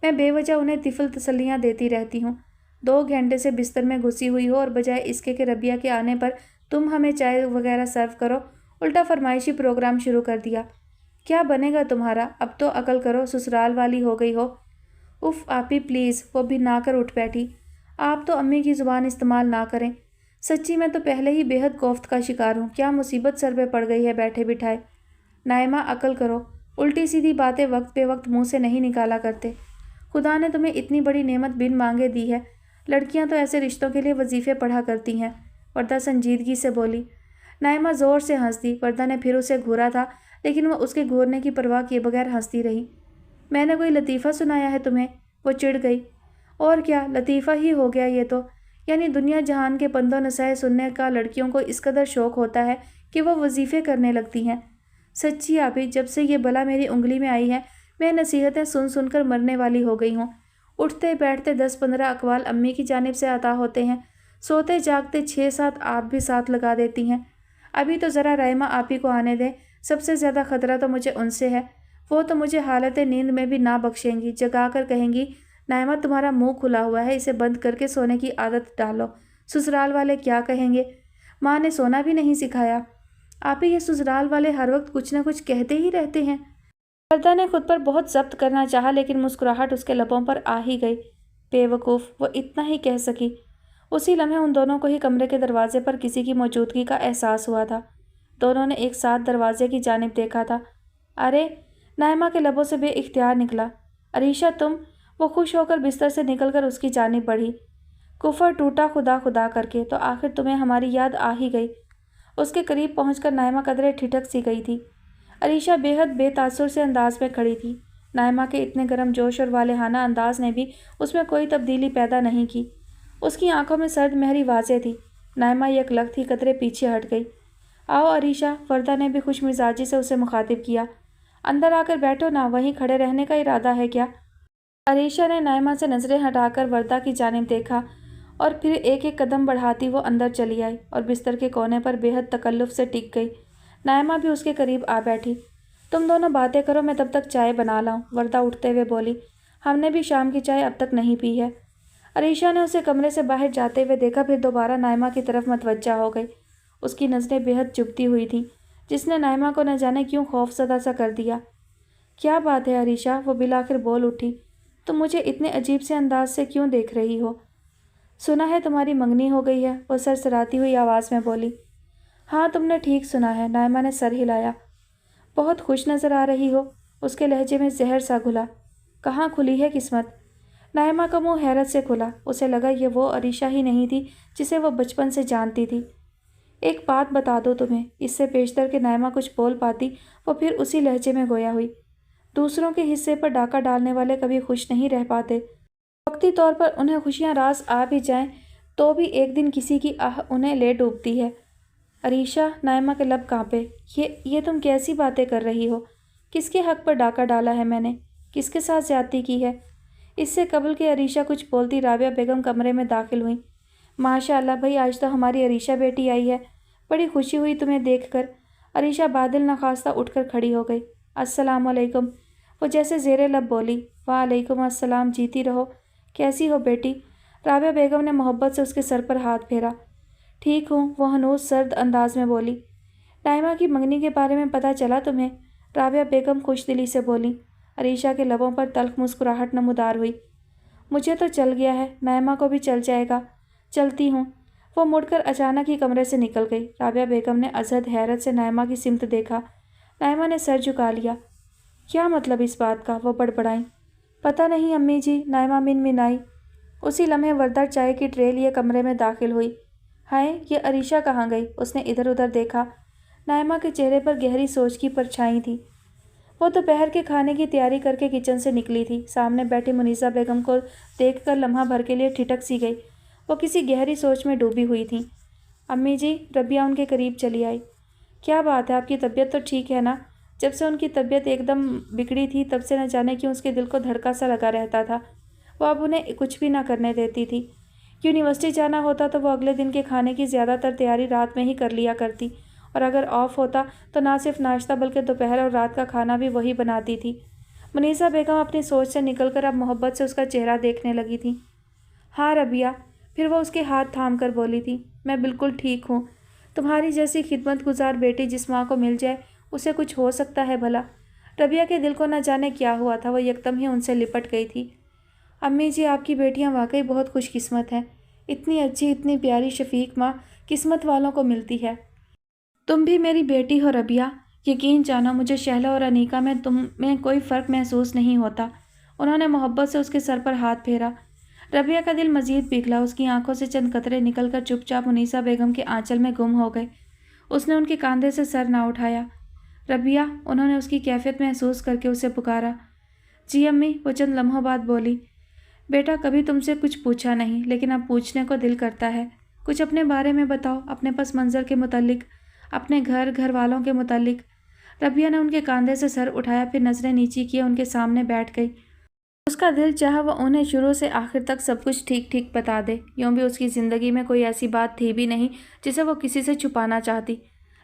میں بے وجہ انہیں طفل تسلیاں دیتی رہتی ہوں۔ 2 گھنٹے سے بستر میں گھسی ہوئی ہو، اور بجائے اس کے کہ ربیہ کے آنے پر تم ہمیں چائے وغیرہ سرو کرو، الٹا فرمائشی پروگرام شروع کر دیا۔ کیا بنے گا تمہارا؟ اب تو عقل کرو، سسرال والی ہو گئی ہو۔ اف آپی پلیز، وہ بھی نہ کر اٹھ بیٹھی۔ آپ تو امی کی زبان استعمال نہ کریں۔ سچی میں تو پہلے ہی بے حد کوفت کا شکار ہوں، کیا مصیبت سر پہ پڑ گئی ہے بیٹھے بٹھائے۔ نائمہ عقل کرو، الٹی سیدھی باتیں وقت بے وقت منہ سے نہیں نکالا کرتے۔ خدا نے تمہیں اتنی بڑی نعمت بن مانگے دی ہے، لڑکیاں تو ایسے رشتوں کے لیے وظیفے پڑھا کرتی ہیں۔ وردہ سنجیدگی سے بولی۔ نائمہ زور سے ہنس دی۔ وردہ نے پھر اسے گھورا تھا، لیکن وہ اس کے گھورنے کی پرواہ کیے بغیر ہنستی رہی۔ میں نے کوئی لطیفہ سنایا ہے تمہیں؟ وہ چڑ گئی۔ اور کیا، لطیفہ ہی ہو گیا یہ تو۔ یعنی دنیا جہان کے پند و نصائح سننے کا لڑکیوں کو اس قدر شوق ہوتا ہے کہ وہ وظیفے کرنے لگتی ہیں۔ سچی آپی، جب سے یہ بلا میری انگلی میں آئی ہے، میں نصیحتیں سن سن کر مرنے والی ہو گئی ہوں۔ اٹھتے بیٹھتے 10-15 اقوال امی کی جانب سے عطا ہوتے ہیں، سوتے جاگتے 6-7 آپ بھی ساتھ لگا دیتی ہیں۔ ابھی تو ذرا رحمہ آپی کو آنے دیں، سب سے زیادہ خطرہ تو مجھے ان سے ہے۔ وہ تو مجھے حالت نیند میں بھی نہ بخشیں گی، جگا کر کہیں گی نائمہ تمہارا منہ کھلا ہوا ہے، اسے بند کر کے سونے کی عادت ڈالو، سسرال والے کیا کہیں گے؟ ماں نے سونا بھی نہیں سکھایا۔ آپی یہ سسرال والے ہر وقت کچھ نہ کچھ کہتے ہی رہتے ہیں۔ وردہ نے خود پر بہت ضبط کرنا چاہا لیکن مسکراہٹ اس کے لبوں پر آ ہی گئی۔ بے وقوف، وہ اتنا ہی کہہ سکی۔ اسی لمحے ان دونوں کو ہی کمرے کے دروازے پر کسی کی موجودگی کا احساس ہوا تھا۔ دونوں نے ایک ساتھ دروازے کی جانب دیکھا تھا۔ ارے! نائمہ کے لبوں سے بے اختیار نکلا، عریشہ تم؟ وہ خوش ہو کر بستر سے نکل کر اس کی جانب بڑھی۔ کفر ٹوٹا خدا خدا کر کے، تو آخر تمہیں ہماری یاد آ ہی گئی۔ اس کے قریب پہنچ کر نائمہ قدرے ٹھٹک سی گئی تھی۔ عریشہ بے حد بے تاثر سے انداز میں کھڑی تھی۔ نائمہ کے اتنے گرم جوش اور والہانہ انداز نے بھی اس میں کوئی تبدیلی پیدا نہیں کی۔ اس کی آنکھوں میں سرد مہری واضح تھی۔ نائمہ یک لخت ہی قدرے پیچھے ہٹ گئی۔ آؤ عریشہ، وردہ نے بھی خوش مزاجی سے اسے مخاطب کیا۔ اندر آ کر بیٹھو نا، وہیں کھڑے رہنے کا ارادہ ہے کیا؟ عریشہ نے نائمہ سے نظریں ہٹا کر وردہ کی جانب دیکھا اور پھر ایک ایک قدم بڑھاتی وہ اندر چلی آئی اور بستر کے کونے پر بے حد تکلف سے ٹک گئی۔ نائمہ بھی اس کے قریب آ بیٹھی۔ تم دونوں باتیں کرو، میں تب تک چائے بنا لاؤں، وردہ اٹھتے ہوئے بولی۔ ہم نے بھی شام کی چائے اب تک نہیں پی ہے۔ عریشہ نے اسے کمرے سے باہر جاتے ہوئے دیکھا، پھر دوبارہ نائمہ کی طرف متوجہ ہو گئی۔ اس کی نظریں بے حد چبھتی ہوئی تھیں، جس نے نائمہ کو نہ جانے کیوں خوف زدہ سا کر دیا۔ کیا بات ہے عریشہ؟ وہ بالآخر بول اٹھی۔ تم مجھے اتنے عجیب سے انداز سے کیوں دیکھ رہی ہو؟ سنا ہے تمہاری منگنی ہو گئی ہے، وہ سرسراتی ہوئی آواز میں بولی۔ ہاں تم نے ٹھیک سنا ہے، نائمہ نے سر ہلایا۔ بہت خوش نظر آ رہی ہو، اس کے لہجے میں زہر سا گھلا۔ کہاں کھلی ہے قسمت؟ نائمہ کا منہ حیرت سے کھلا، اسے لگا یہ وہ عریشہ ہی نہیں تھی جسے وہ بچپن سے جانتی تھی۔ ایک بات بتا دو تمہیں، اس سے پیشتر کہ نائمہ کچھ بول پاتی، وہ پھر اسی لہجے میں گویا ہوئی۔ دوسروں کے حصے پر ڈاکہ ڈالنے والے کبھی خوش نہیں رہ پاتے۔ وقتی طور پر انہیں خوشیاں راس آ بھی جائیں تو بھی ایک دن کسی کی آہ انہیں لے ڈوبتی ہے۔ عریشہ، نائمہ کے لب کانپے۔ یہ تم کیسی باتیں کر رہی ہو؟ کس کے حق پر ڈاکہ ڈالا ہے میں نے؟ کس کے ساتھ زیادتی کی ہے؟ اس سے قبل کہ عریشہ کچھ بولتی، رابعہ بیگم کمرے میں داخل ہوئیں۔ ماشاء اللہ بھائی، آج تو ہماری عریشہ بیٹی آئی ہے، بڑی خوشی ہوئی تمہیں دیکھ کر۔ عریشہ بادل نخواستہ اٹھ کر کھڑی ہو گئی۔ السلام علیکم، وہ جیسے زیر لب بولی۔ وعلیکم السلام، جیتی رہو۔ کیسی ہو بیٹی؟ رابعہ بیگم نے محبت سے اس کے سر پر ہاتھ پھیرا۔ ٹھیک ہوں، وہ ہنوز سرد انداز میں بولی۔ نائمہ کی منگنی کے بارے میں پتہ چلا تمہیں؟ رابعہ بیگم خوش دلی سے بولی۔ عریشہ کے لبوں پر تلخ مسکراہٹ نمودار ہوئی۔ مجھے تو چل گیا ہے، نائمہ کو بھی چل جائے گا، چلتی ہوں۔ وہ مڑ کر اچانک ہی کمرے سے نکل گئی۔ رابعہ بیگم نے ازحد حیرت سے نائمہ کی سمت دیکھا۔ نائمہ نے سر جھکا لیا۔ کیا مطلب اس بات کا؟ وہ بڑبڑائیں۔ پتہ نہیں امی جی، نائمہ منمنائی۔ اسی لمحے وردہ چائے کی ٹرے لیے کمرے میں داخل ہوئی۔ ہائے، یہ عریشہ کہاں گئی؟ اس نے ادھر ادھر دیکھا۔ نائمہ کے چہرے پر گہری سوچ کی پرچھائی تھی۔ وہ دوپہر کے کھانے کی تیاری کر کے کچن سے نکلی تھی۔ سامنے بیٹھی منیزہ بیگم کو دیکھ کر لمحہ بھر کے لیے ٹھٹک سی گئی۔ وہ کسی گہری سوچ میں ڈوبی ہوئی تھیں۔ امی جی، ربیہ ان کے قریب چلی آئی۔ کیا بات ہے، آپ کی طبیعت تو ٹھیک ہے نا؟ جب سے ان کی طبیعت ایک دم بگڑی تھی تب سے نہ جانے کیوں اس کے دل کو دھڑکا سا لگا رہتا تھا۔ وہ اب انہیں کچھ بھی نہ کرنے دیتی تھی۔ یونیورسٹی جانا ہوتا تو وہ اگلے دن کے کھانے کی زیادہ تر تیاری رات میں ہی کر لیا کرتی، اور اگر آف ہوتا تو نہ صرف ناشتہ بلکہ دوپہر اور رات کا کھانا بھی وہی بناتی تھی۔ منیزہ بیگم اپنی سوچ سے نکل کر اب محبت سے اس کا چہرہ دیکھنے لگی تھی۔ ہاں ربیہ، پھر وہ اس کے ہاتھ تھام کر بولی تھی، میں بالکل ٹھیک ہوں۔ تمہاری جیسی خدمت گزار بیٹی جس ماں کو مل جائے، اسے کچھ ہو سکتا ہے بھلا؟ ربیہ کے دل کو نہ جانے کیا ہوا تھا، وہ یکدم ہی ان سے لپٹ گئی تھی۔ امی جی، آپ کی بیٹیاں واقعی بہت خوش قسمت ہیں۔ اتنی اچھی، اتنی پیاری شفیق ماں قسمت والوں کو ملتی ہے۔ تم بھی میری بیٹی ہو ربیہ۔ یقین جانو، مجھے شہلہ اور انیکا میں تم میں کوئی فرق محسوس نہیں ہوتا۔ انہوں نے محبت سے اس کے سر پر ہاتھ پھیرا۔ ربیہ کا دل مزید پگھلا، اس کی آنکھوں سے چند قطرے نکل کر چپ چاپ منیزہ بیگم کے آنچل میں گم ہو گئے۔ اس نے ان کے کاندھے سے سر نہ اٹھایا۔ ربیہ، انہوں نے اس کی کیفیت محسوس کر کے اسے پکارا۔ جی امی، وہ چند لمحوں بعد بولی۔ بیٹا، کبھی تم سے کچھ پوچھا نہیں، لیکن اب پوچھنے کو دل کرتا ہے۔ کچھ اپنے بارے میں بتاؤ، اپنے پس منظر کے متعلق، اپنے گھر والوں کے متعلق۔ ربیہ نے ان کے کاندھے سے سر اٹھایا، پھر نظریں نیچی کیے ان کے سامنے بیٹھ گئی۔ اس کا دل چاہا وہ انہیں شروع سے آخر تک سب کچھ ٹھیک ٹھیک بتا دے۔ یوں بھی اس کی زندگی میں کوئی ایسی بات تھی بھی نہیں جسے وہ کسی سے چھپانا چاہتی،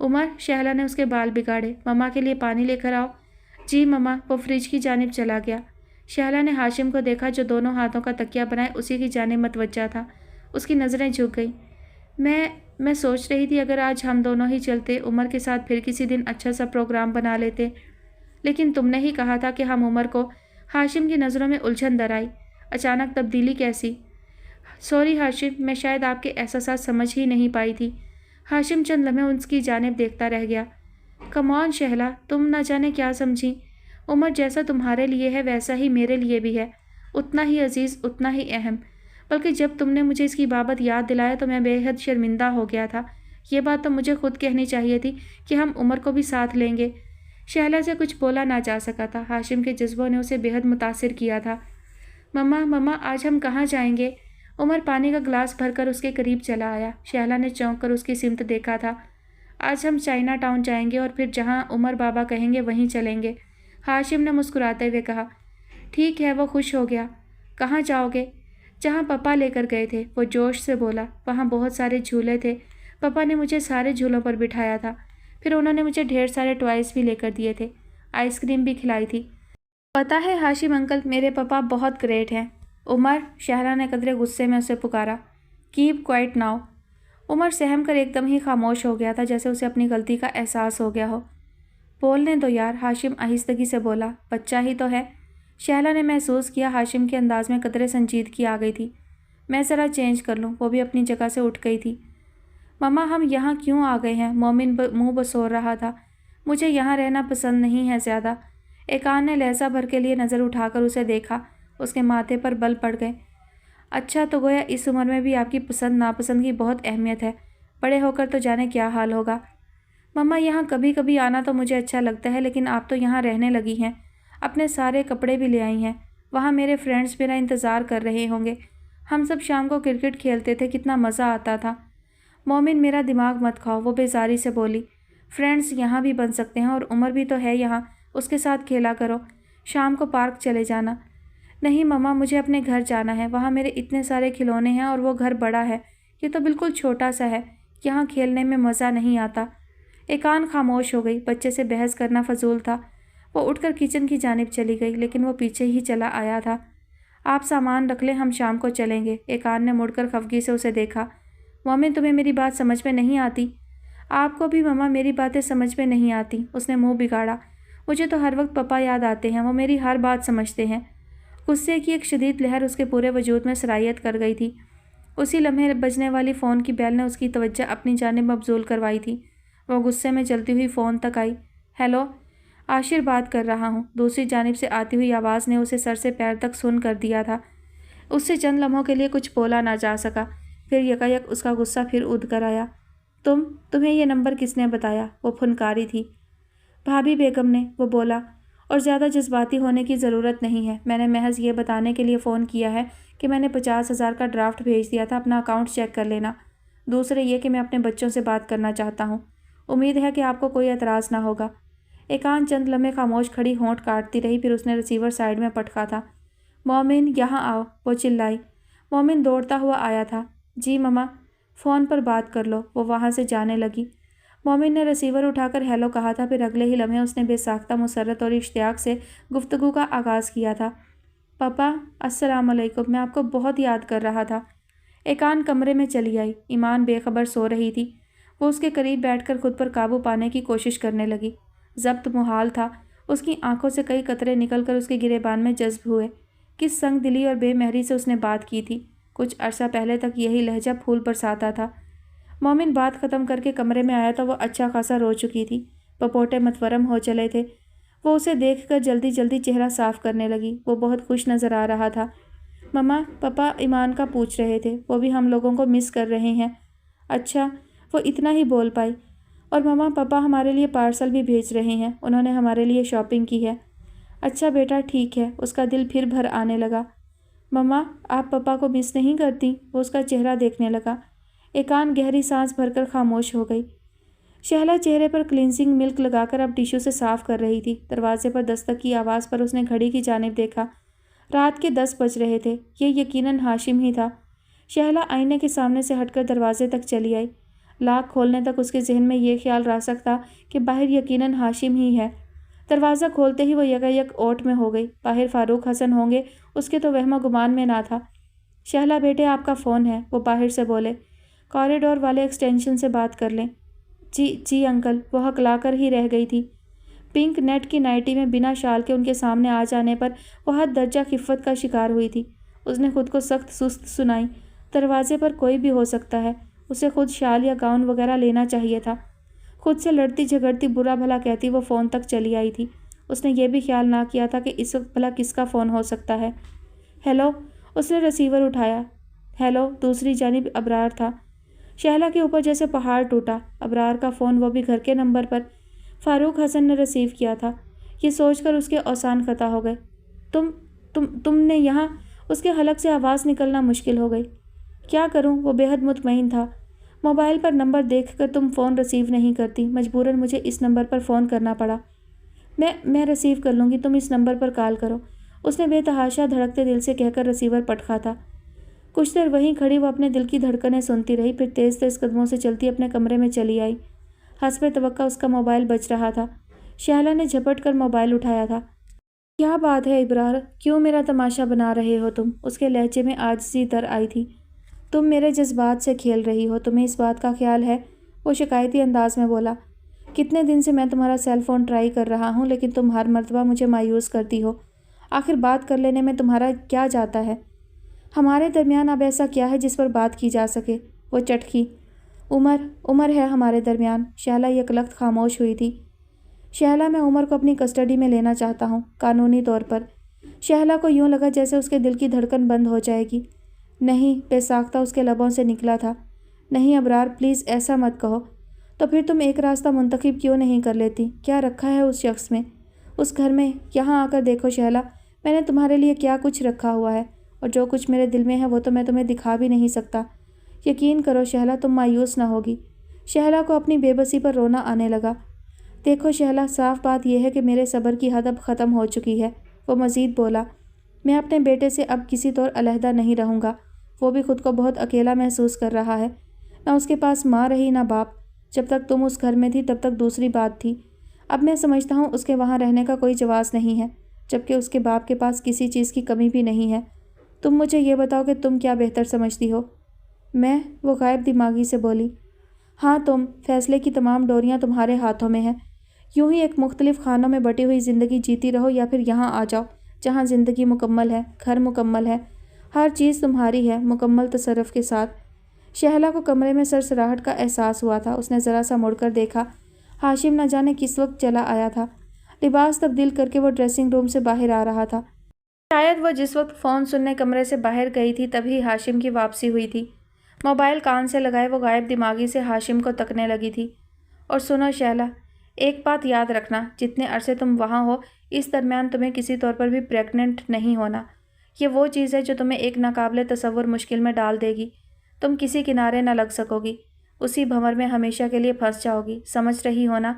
عمر، شہلا نے اس کے بال بگاڑے۔ مما کے لیے پانی لے کر آؤ۔ جی مما۔ وہ فریج کی جانب چلا گیا۔ شہلا نے ہاشم کو دیکھا جو دونوں ہاتھوں کا تکیہ بنائے اسی کی جانب متوجہ تھا۔ اس کی نظریں جھک گئیں۔ میں سوچ رہی تھی اگر آج ہم دونوں ہی چلتے، عمر کے ساتھ پھر کسی دن اچھا سا پروگرام بنا لیتے، لیکن تم نے ہی کہا تھا کہ ہم عمر کو۔ ہاشم کی نظروں میں الجھن در آئی۔ اچانک تبدیلی کیسی؟ سوری ہاشم، میں شاید آپ کے احساسات سمجھ ہی نہیں پائی تھی۔ ہاشم چند لمحے اس کی جانب دیکھتا رہ گیا۔ کم آن شہلا، تم نہ جانے کیا سمجھی۔ عمر جیسا تمہارے لیے ہے ویسا ہی میرے لیے بھی ہے، اتنا ہی عزیز، اتنا ہی اہم۔ بلکہ جب تم نے مجھے اس کی بابت یاد دلایا تو میں بے حد شرمندہ ہو گیا تھا۔ یہ بات تو مجھے خود کہنی چاہیے تھی کہ ہم عمر کو بھی ساتھ لیں گے۔ شہلا سے کچھ بولا نہ جا سکا تھا۔ ہاشم کے جذبوں نے اسے بے حد متاثر کیا تھا۔ مما آج ہم کہاں جائیں گے؟ عمر پانی کا گلاس بھر کر اس کے قریب چلا آیا۔ شہلا نے چونک کر اس کی سمت دیکھا تھا۔ آج ہم چائنا ٹاؤن جائیں گے اور پھر جہاں عمر بابا کہیں گے وہیں چلیں گے، ہاشم نے مسکراتے ہوئے کہا۔ ٹھیک ہے، وہ خوش ہو گیا۔ کہاں جاؤ گے؟ جہاں پپا لے کر گئے تھے، وہ جوش سے بولا۔ وہاں بہت سارے جھولے تھے، پپا نے مجھے سارے جھولوں پر بٹھایا تھا، پھر انہوں نے مجھے ڈھیر سارے ٹوائز بھی لے کر دیے تھے، آئس کریم بھی کھلائی تھی۔ پتہ ہے ہاشم انکل، میرے پپا بہت گریٹ ہیں۔ عمر، شہلا نے قدرے غصے میں اسے پکارا۔ Keep quiet now. عمر سہم کر ایک دم ہی خاموش ہو گیا تھا، جیسے اسے اپنی غلطی کا احساس ہو گیا ہو۔ بولنے دو یار، ہاشم آہستگی سے بولا، بچہ ہی تو ہے۔ شہلا نے محسوس کیا ہاشم کے انداز میں قدرے سنجیدگی آ گئی تھی۔ میں ذرا چینج کر لوں۔ وہ بھی اپنی جگہ سے اٹھ گئی تھی۔ مما ہم یہاں کیوں آ گئے ہیں؟ مومن منہ بسور رہا تھا۔ مجھے یہاں رہنا پسند نہیں ہے زیادہ۔ ایکان نے لہجہ بھر کے لیے نظر اٹھا کر اسے دیکھا۔ اس کے ماتھے پر بل پڑ گئے۔ اچھا، تو گویا اس عمر میں بھی آپ کی پسند ناپسند کی بہت اہمیت ہے، بڑے ہو کر تو جانے کیا حال ہوگا۔ مما یہاں کبھی کبھی آنا تو مجھے اچھا لگتا ہے، لیکن آپ تو یہاں رہنے لگی ہیں، اپنے سارے کپڑے بھی لے آئی ہیں، وہاں میرے فرینڈز میرا انتظار کر رہے ہوں گے، ہم سب شام کو کرکٹ کھیلتے تھے، کتنا مزہ آتا تھا۔ مومن میرا دماغ مت کھاؤ، وہ بیزاری سے بولی۔ فرینڈز یہاں بھی بن سکتے ہیں اور عمر بھی تو ہے یہاں، اس کے ساتھ کھیلا کرو، شام کو پارک چلے جانا۔ نہیں مما، مجھے اپنے گھر جانا ہے، وہاں میرے اتنے سارے کھلونے ہیں اور وہ گھر بڑا ہے، یہ تو بالکل چھوٹا سا ہے، یہاں کھیلنے میں مزہ نہیں آتا۔ ایکان خاموش ہو گئی، بچے سے بحث کرنا فضول تھا۔ وہ اٹھ کر کچن کی جانب چلی گئی، لیکن وہ پیچھے ہی چلا آیا تھا۔ آپ سامان رکھ لیں، ہم شام کو چلیں گے۔ ایکان نے مڑ کر خفگی سے اسے دیکھا۔ مومن تمہیں میری بات سمجھ میں نہیں آتی؟ آپ کو بھی مما میری باتیں سمجھ میں نہیں آتی، اس نے منہ بگاڑا۔ مجھے تو ہر وقت پپا یاد آتے ہیں، وہ میری ہر بات سمجھتے ہیں۔ غصے کی ایک شدید لہر اس کے پورے وجود میں سرایت کر گئی تھی۔ اسی لمحے بجنے والی فون کی بیل نے اس کی توجہ اپنی جانب مبذول کروائی تھی۔ وہ غصے میں جلتی ہوئی فون تک آئی۔ ہیلو، عاشر بات کر رہا ہوں۔ دوسری جانب سے آتی ہوئی آواز نے اسے سر سے پیر تک سن کر دیا تھا۔ اس سے چند لمحوں کے لیے کچھ بولا نہ جا سکا، پھر یکایک اس کا غصہ پھر اودھ کر آیا۔ تمہیں یہ نمبر کس نے بتایا؟ وہ پھنکاری تھی۔ بھابھی بیگم نے، وہ بولا، اور زیادہ جذباتی ہونے کی ضرورت نہیں ہے، میں نے محض یہ بتانے کے لیے فون کیا ہے کہ میں نے 50,000 کا ڈرافٹ بھیج دیا تھا، اپنا اکاؤنٹ چیک کر لینا۔ دوسرے یہ کہ میں اپنے بچوں سے بات کرنا چاہتا ہوں، امید ہے کہ آپ کو کوئی اعتراض نہ ہوگا۔ ایکان چند لمحے خاموش کھڑی ہونٹ کاٹتی رہی، پھر اس نے ریسیور سائیڈ میں پٹکا تھا۔ مومن یہاں آؤ، وہ چلائی۔ مومن دوڑتا ہوا آیا تھا۔ جی مما، فون پر بات کر لو، وہ وہاں سے جانے لگی۔ مومن نے ریسیور اٹھا کر ہیلو کہا تھا، پھر اگلے ہی لمحے اس نے بے ساختہ مسرت اور اشتیاق سے گفتگو کا آغاز کیا تھا۔ پپا السلام علیکم، میں آپ کو بہت یاد کر رہا تھا۔ ایکان کمرے میں چلی آئی۔ ایمان بے خبر سو رہی تھی۔ وہ اس کے قریب بیٹھ کر خود پر قابو پانے کی کوشش کرنے لگی۔ ضبط محال تھا۔ اس کی آنکھوں سے کئی قطرے نکل کر اس کے گریبان میں جذب ہوئے۔ کس سنگ دلی اور بے مہری سے اس نے بات کی تھی، کچھ عرصہ پہلے تک یہی لہجہ پھول برساتا تھا۔ مومن بات ختم کر کے کمرے میں آیا تو وہ اچھا خاصا رو چکی تھی، پپوٹے متورم ہو چلے تھے۔ وہ اسے دیکھ کر جلدی جلدی چہرہ صاف کرنے لگی۔ وہ بہت خوش نظر آ رہا تھا۔ مما، پپا ایمان کا پوچھ رہے تھے، وہ بھی ہم لوگوں کو مس کر رہے ہیں۔ اچھا، وہ اتنا ہی بول پائی۔ اور مما، پپا ہمارے لیے پارسل بھی بھیج رہے ہیں، انہوں نے ہمارے لیے شاپنگ کی ہے۔ اچھا بیٹا ٹھیک ہے، اس کا دل پھر بھر آنے لگا۔ مما، آپ پپا کو مس نہیں کرتی؟ وہ اس کا چہرہ دیکھنے لگا۔ ایکان گہری سانس بھر کر خاموش ہو گئی۔ شہلا چہرے پر کلینزنگ ملک لگا کر اب ٹیشو سے صاف کر رہی تھی۔ دروازے پر دستک کی آواز پر اس نے گھڑی کی جانب دیکھا۔ رات کے 10 بج رہے تھے، یہ یقیناً ہاشم ہی تھا۔ شہلا آئینے کے سامنے سے ہٹ کر دروازے تک چلی آئی۔ لاک کھولنے تک اس کے ذہن میں یہ خیال راسخ تھا کہ باہر یقیناً ہاشم ہی ہے۔ دروازہ کھولتے ہی وہ یکایک اوٹ میں ہو گئی۔ باہر فاروق حسن ہوں گے اس کے تو وہم و گمان میں نہ تھا۔ شہلا بیٹے آپ کا فون ہے، وہ باہر سے بولے۔ کوریڈور والے ایکسٹینشن سے بات کر لیں۔ جی انکل، وہ ہکلا کر ہی رہ گئی تھی۔ پنک نیٹ کی نائٹی میں بنا شال کے ان کے سامنے آ جانے پر وہ حد درجہ خفت کا شکار ہوئی تھی۔ اس نے خود کو سخت سست سنائی۔ دروازے پر کوئی بھی ہو سکتا ہے، اسے خود شال یا گاؤن وغیرہ لینا چاہیے تھا۔ خود سے لڑتی جھگڑتی برا بھلا کہتی وہ فون تک چلی آئی تھی۔ اس نے یہ بھی خیال نہ کیا تھا کہ اس وقت بھلا کس کا فون ہو سکتا ہے۔ ہیلو، اس نے ریسیور اٹھایا۔ ہیلو، دوسری جانب ابرار تھا۔ شہلا کے اوپر جیسے پہاڑ ٹوٹا۔ ابرار کا فون، وہ بھی گھر کے نمبر پر۔ فاروق حسن نے ریسیو کیا تھا۔ یہ سوچ کر اس کے اوسان قطع ہو گئے۔ تم نے یہاں؟ اس کے حلق سے آواز نکلنا مشکل ہو گئی۔ کیا کروں؟ وہ بے حد مطمئن تھا۔ موبائل پر نمبر دیکھ کر تم فون ریسیو نہیں کرتی، مجبوراً مجھے اس نمبر پر فون کرنا پڑا۔ میں ریسیو کر لوں گی، تم اس نمبر پر کال کرو، اس نے بے تحاشا دھڑکتے دل سے کہہ کر ریسیور پٹکا تھا۔ کچھ دیر وہیں کھڑی وہ اپنے دل کی دھڑکنیں سنتی رہی، پھر تیز تیز قدموں سے چلتی اپنے کمرے میں چلی آئی۔ حسب توقع اس کا موبائل بج رہا تھا۔ شہلا نے جھپٹ کر موبائل اٹھایا تھا۔ کیا بات ہے ابرار، کیوں میرا تماشا بنا رہے ہو تم؟ اس کے لہجے میں عاجزی در آئی تھی۔ تم میرے جذبات سے کھیل رہی ہو، تمہیں اس بات کا خیال ہے؟ وہ شکایتی انداز میں بولا۔ کتنے دن سے میں تمہارا سیل فون ٹرائی کر رہا ہوں، لیکن تم ہر مرتبہ مجھے مایوس کرتی ہو۔ آخر بات کر لینے میں تمہارا کیا جاتا ہے؟ ہمارے درمیان اب ایسا کیا ہے جس پر بات کی جا سکے؟ وہ چٹکی۔ عمر ہے ہمارے درمیان۔ شہلا یکلخت خاموش ہوئی تھی۔ شہلا، میں عمر کو اپنی کسٹڈی میں لینا چاہتا ہوں، قانونی طور پر۔ شہلا کو یوں لگا جیسے اس کے دل کی دھڑکن بند ہو جائے گی۔ نہیں، بے ساختہ اس کے لبوں سے نکلا تھا۔ نہیں ابرار، پلیز ایسا مت کہو۔ تو پھر تم ایک راستہ منتخب کیوں نہیں کر لیتی؟ کیا رکھا ہے اس شخص میں، اس گھر میں؟ یہاں آ کر دیکھو شہلا، میں نے تمہارے لیے کیا کچھ رکھا ہوا ہے، اور جو کچھ میرے دل میں ہے وہ تو میں تمہیں دکھا بھی نہیں سکتا۔ یقین کرو شہلا، تم مایوس نہ ہوگی۔ شہلا کو اپنی بے بسی پر رونا آنے لگا۔ دیکھو شہلا، صاف بات یہ ہے کہ میرے صبر کی حد اب ختم ہو چکی ہے۔ وہ مزید بولا۔ میں اپنے بیٹے سے اب کسی طور علیحدہ نہیں رہوں گا۔ وہ بھی خود کو بہت اکیلا محسوس کر رہا ہے۔ نہ اس کے پاس ماں رہی، نہ باپ۔ جب تک تم اس گھر میں تھی تب تک دوسری بات تھی۔ اب میں سمجھتا ہوں اس کے وہاں رہنے کا کوئی جواز نہیں ہے، جبکہ اس کے باپ کے پاس کسی چیز کی کمی بھی نہیں ہے۔ تم مجھے یہ بتاؤ کہ تم کیا بہتر سمجھتی ہو؟ میں؟ وہ غائب دماغی سے بولی۔ ہاں تم، فیصلے کی تمام ڈوریاں تمہارے ہاتھوں میں ہیں۔ یوں ہی ایک مختلف خانوں میں بٹی ہوئی زندگی جیتی رہو، یا پھر یہاں آ جاؤ جہاں زندگی مکمل ہے، گھر مکمل ہے، ہر چیز تمہاری ہے، مکمل تصرف کے ساتھ۔ شہلا کو کمرے میں سرسراہٹ کا احساس ہوا تھا۔ اس نے ذرا سا مڑ کر دیکھا۔ ہاشم نہ جانے کس وقت چلا آیا تھا۔ لباس تبدیل کر کے وہ ڈریسنگ روم سے باہر آ رہا تھا۔ شاید وہ جس وقت فون سننے کمرے سے باہر گئی تھی تبھی ہاشم کی واپسی ہوئی تھی۔ موبائل کان سے لگائے وہ غائب دماغی سے ہاشم کو تکنے لگی تھی۔ اور سنو شہلا، ایک بات یاد رکھنا، جتنے عرصے تم وہاں ہو اس درمیان تمہیں کسی طور پر بھی پریگننٹ نہیں ہونا۔ یہ وہ چیز ہے جو تمہیں ایک ناقابل تصور مشکل میں ڈال دے گی۔ تم کسی کنارے نہ لگ سکو گی، اسی بھنور میں ہمیشہ کے لیے پھنس جاؤ گی، سمجھ رہی ہو نا؟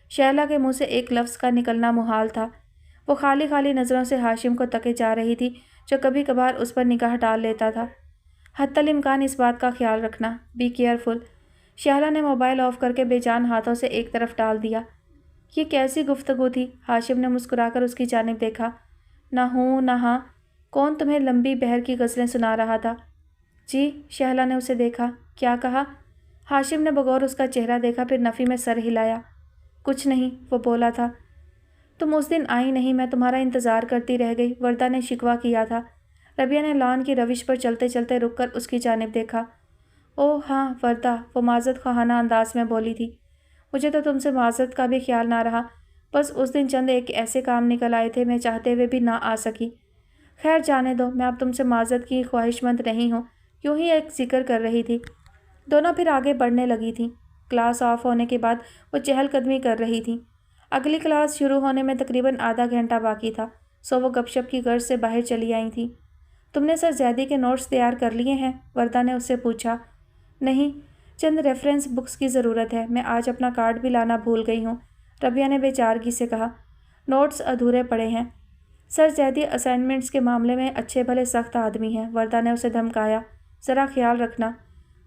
شہلا کے منہ سے ایک لفظ کا نکلنا محال تھا۔ وہ خالی خالی نظروں سے ہاشم کو تکے جا رہی تھی، جو کبھی کبھار اس پر نگاہ ڈال لیتا تھا۔ حتی الامکان اس بات کا خیال رکھنا، بی کیئرفل۔ شہلا نے موبائل آف کر کے بے جان ہاتھوں سے ایک طرف ڈال دیا۔ یہ کیسی گفتگو تھی؟ ہاشم نے مسکرا کر اس کی جانب دیکھا۔ نہ ہوں نہ ہاں، کون تمہیں لمبی بہر کی غزلیں سنا رہا تھا؟ جی، شہلا نے اسے دیکھا۔ کیا کہا؟ ہاشم نے بغور اس کا چہرہ دیکھا، پھر نفی میں سر ہلایا۔ کچھ نہیں، وہ بولا تھا۔ تم اس دن آئی نہیں، میں تمہارا انتظار کرتی رہ گئی، وردہ نے شکوہ کیا تھا۔ ربیہ نے لان کی روش پر چلتے چلتے رک کر اس کی جانب دیکھا۔ اوہ ہاں وردہ، وہ معذرت خواہانہ انداز میں بولی تھی۔ مجھے تو تم سے معذرت کا بھی خیال نہ رہا، بس اس دن چند ایک ایسے کام نکل آئے تھے، میں چاہتے ہوئے بھی نہ آ سکی۔ خیر جانے دو، میں اب تم سے معذرت کی خواہش مند نہیں ہوں، یوں ہی ایک ذکر کر رہی تھی۔ دونوں پھر آگے بڑھنے لگی تھیں۔ کلاس آف ہونے کے بعد وہ چہل قدمی کر رہی تھیں۔ اگلی کلاس شروع ہونے میں تقریباً آدھا گھنٹہ باقی تھا، سو وہ گپ شپ کی غرض سے باہر چلی آئی تھیں۔ تم نے سر زیدی کے نوٹس تیار کر لیے ہیں؟ وردہ نے اس سے پوچھا۔ نہیں، چند ریفرنس بکس کی ضرورت ہے، میں آج اپنا کارڈ بھی لانا بھول گئی ہوں، ربیہ نے بے چارگی سے کہا۔ نوٹس ادھورے پڑے ہیں۔ سر زیدی اسائنمنٹس کے معاملے میں اچھے بھلے سخت آدمی ہیں، وردہ نے اسے دھمکایا۔ ذرا خیال رکھنا۔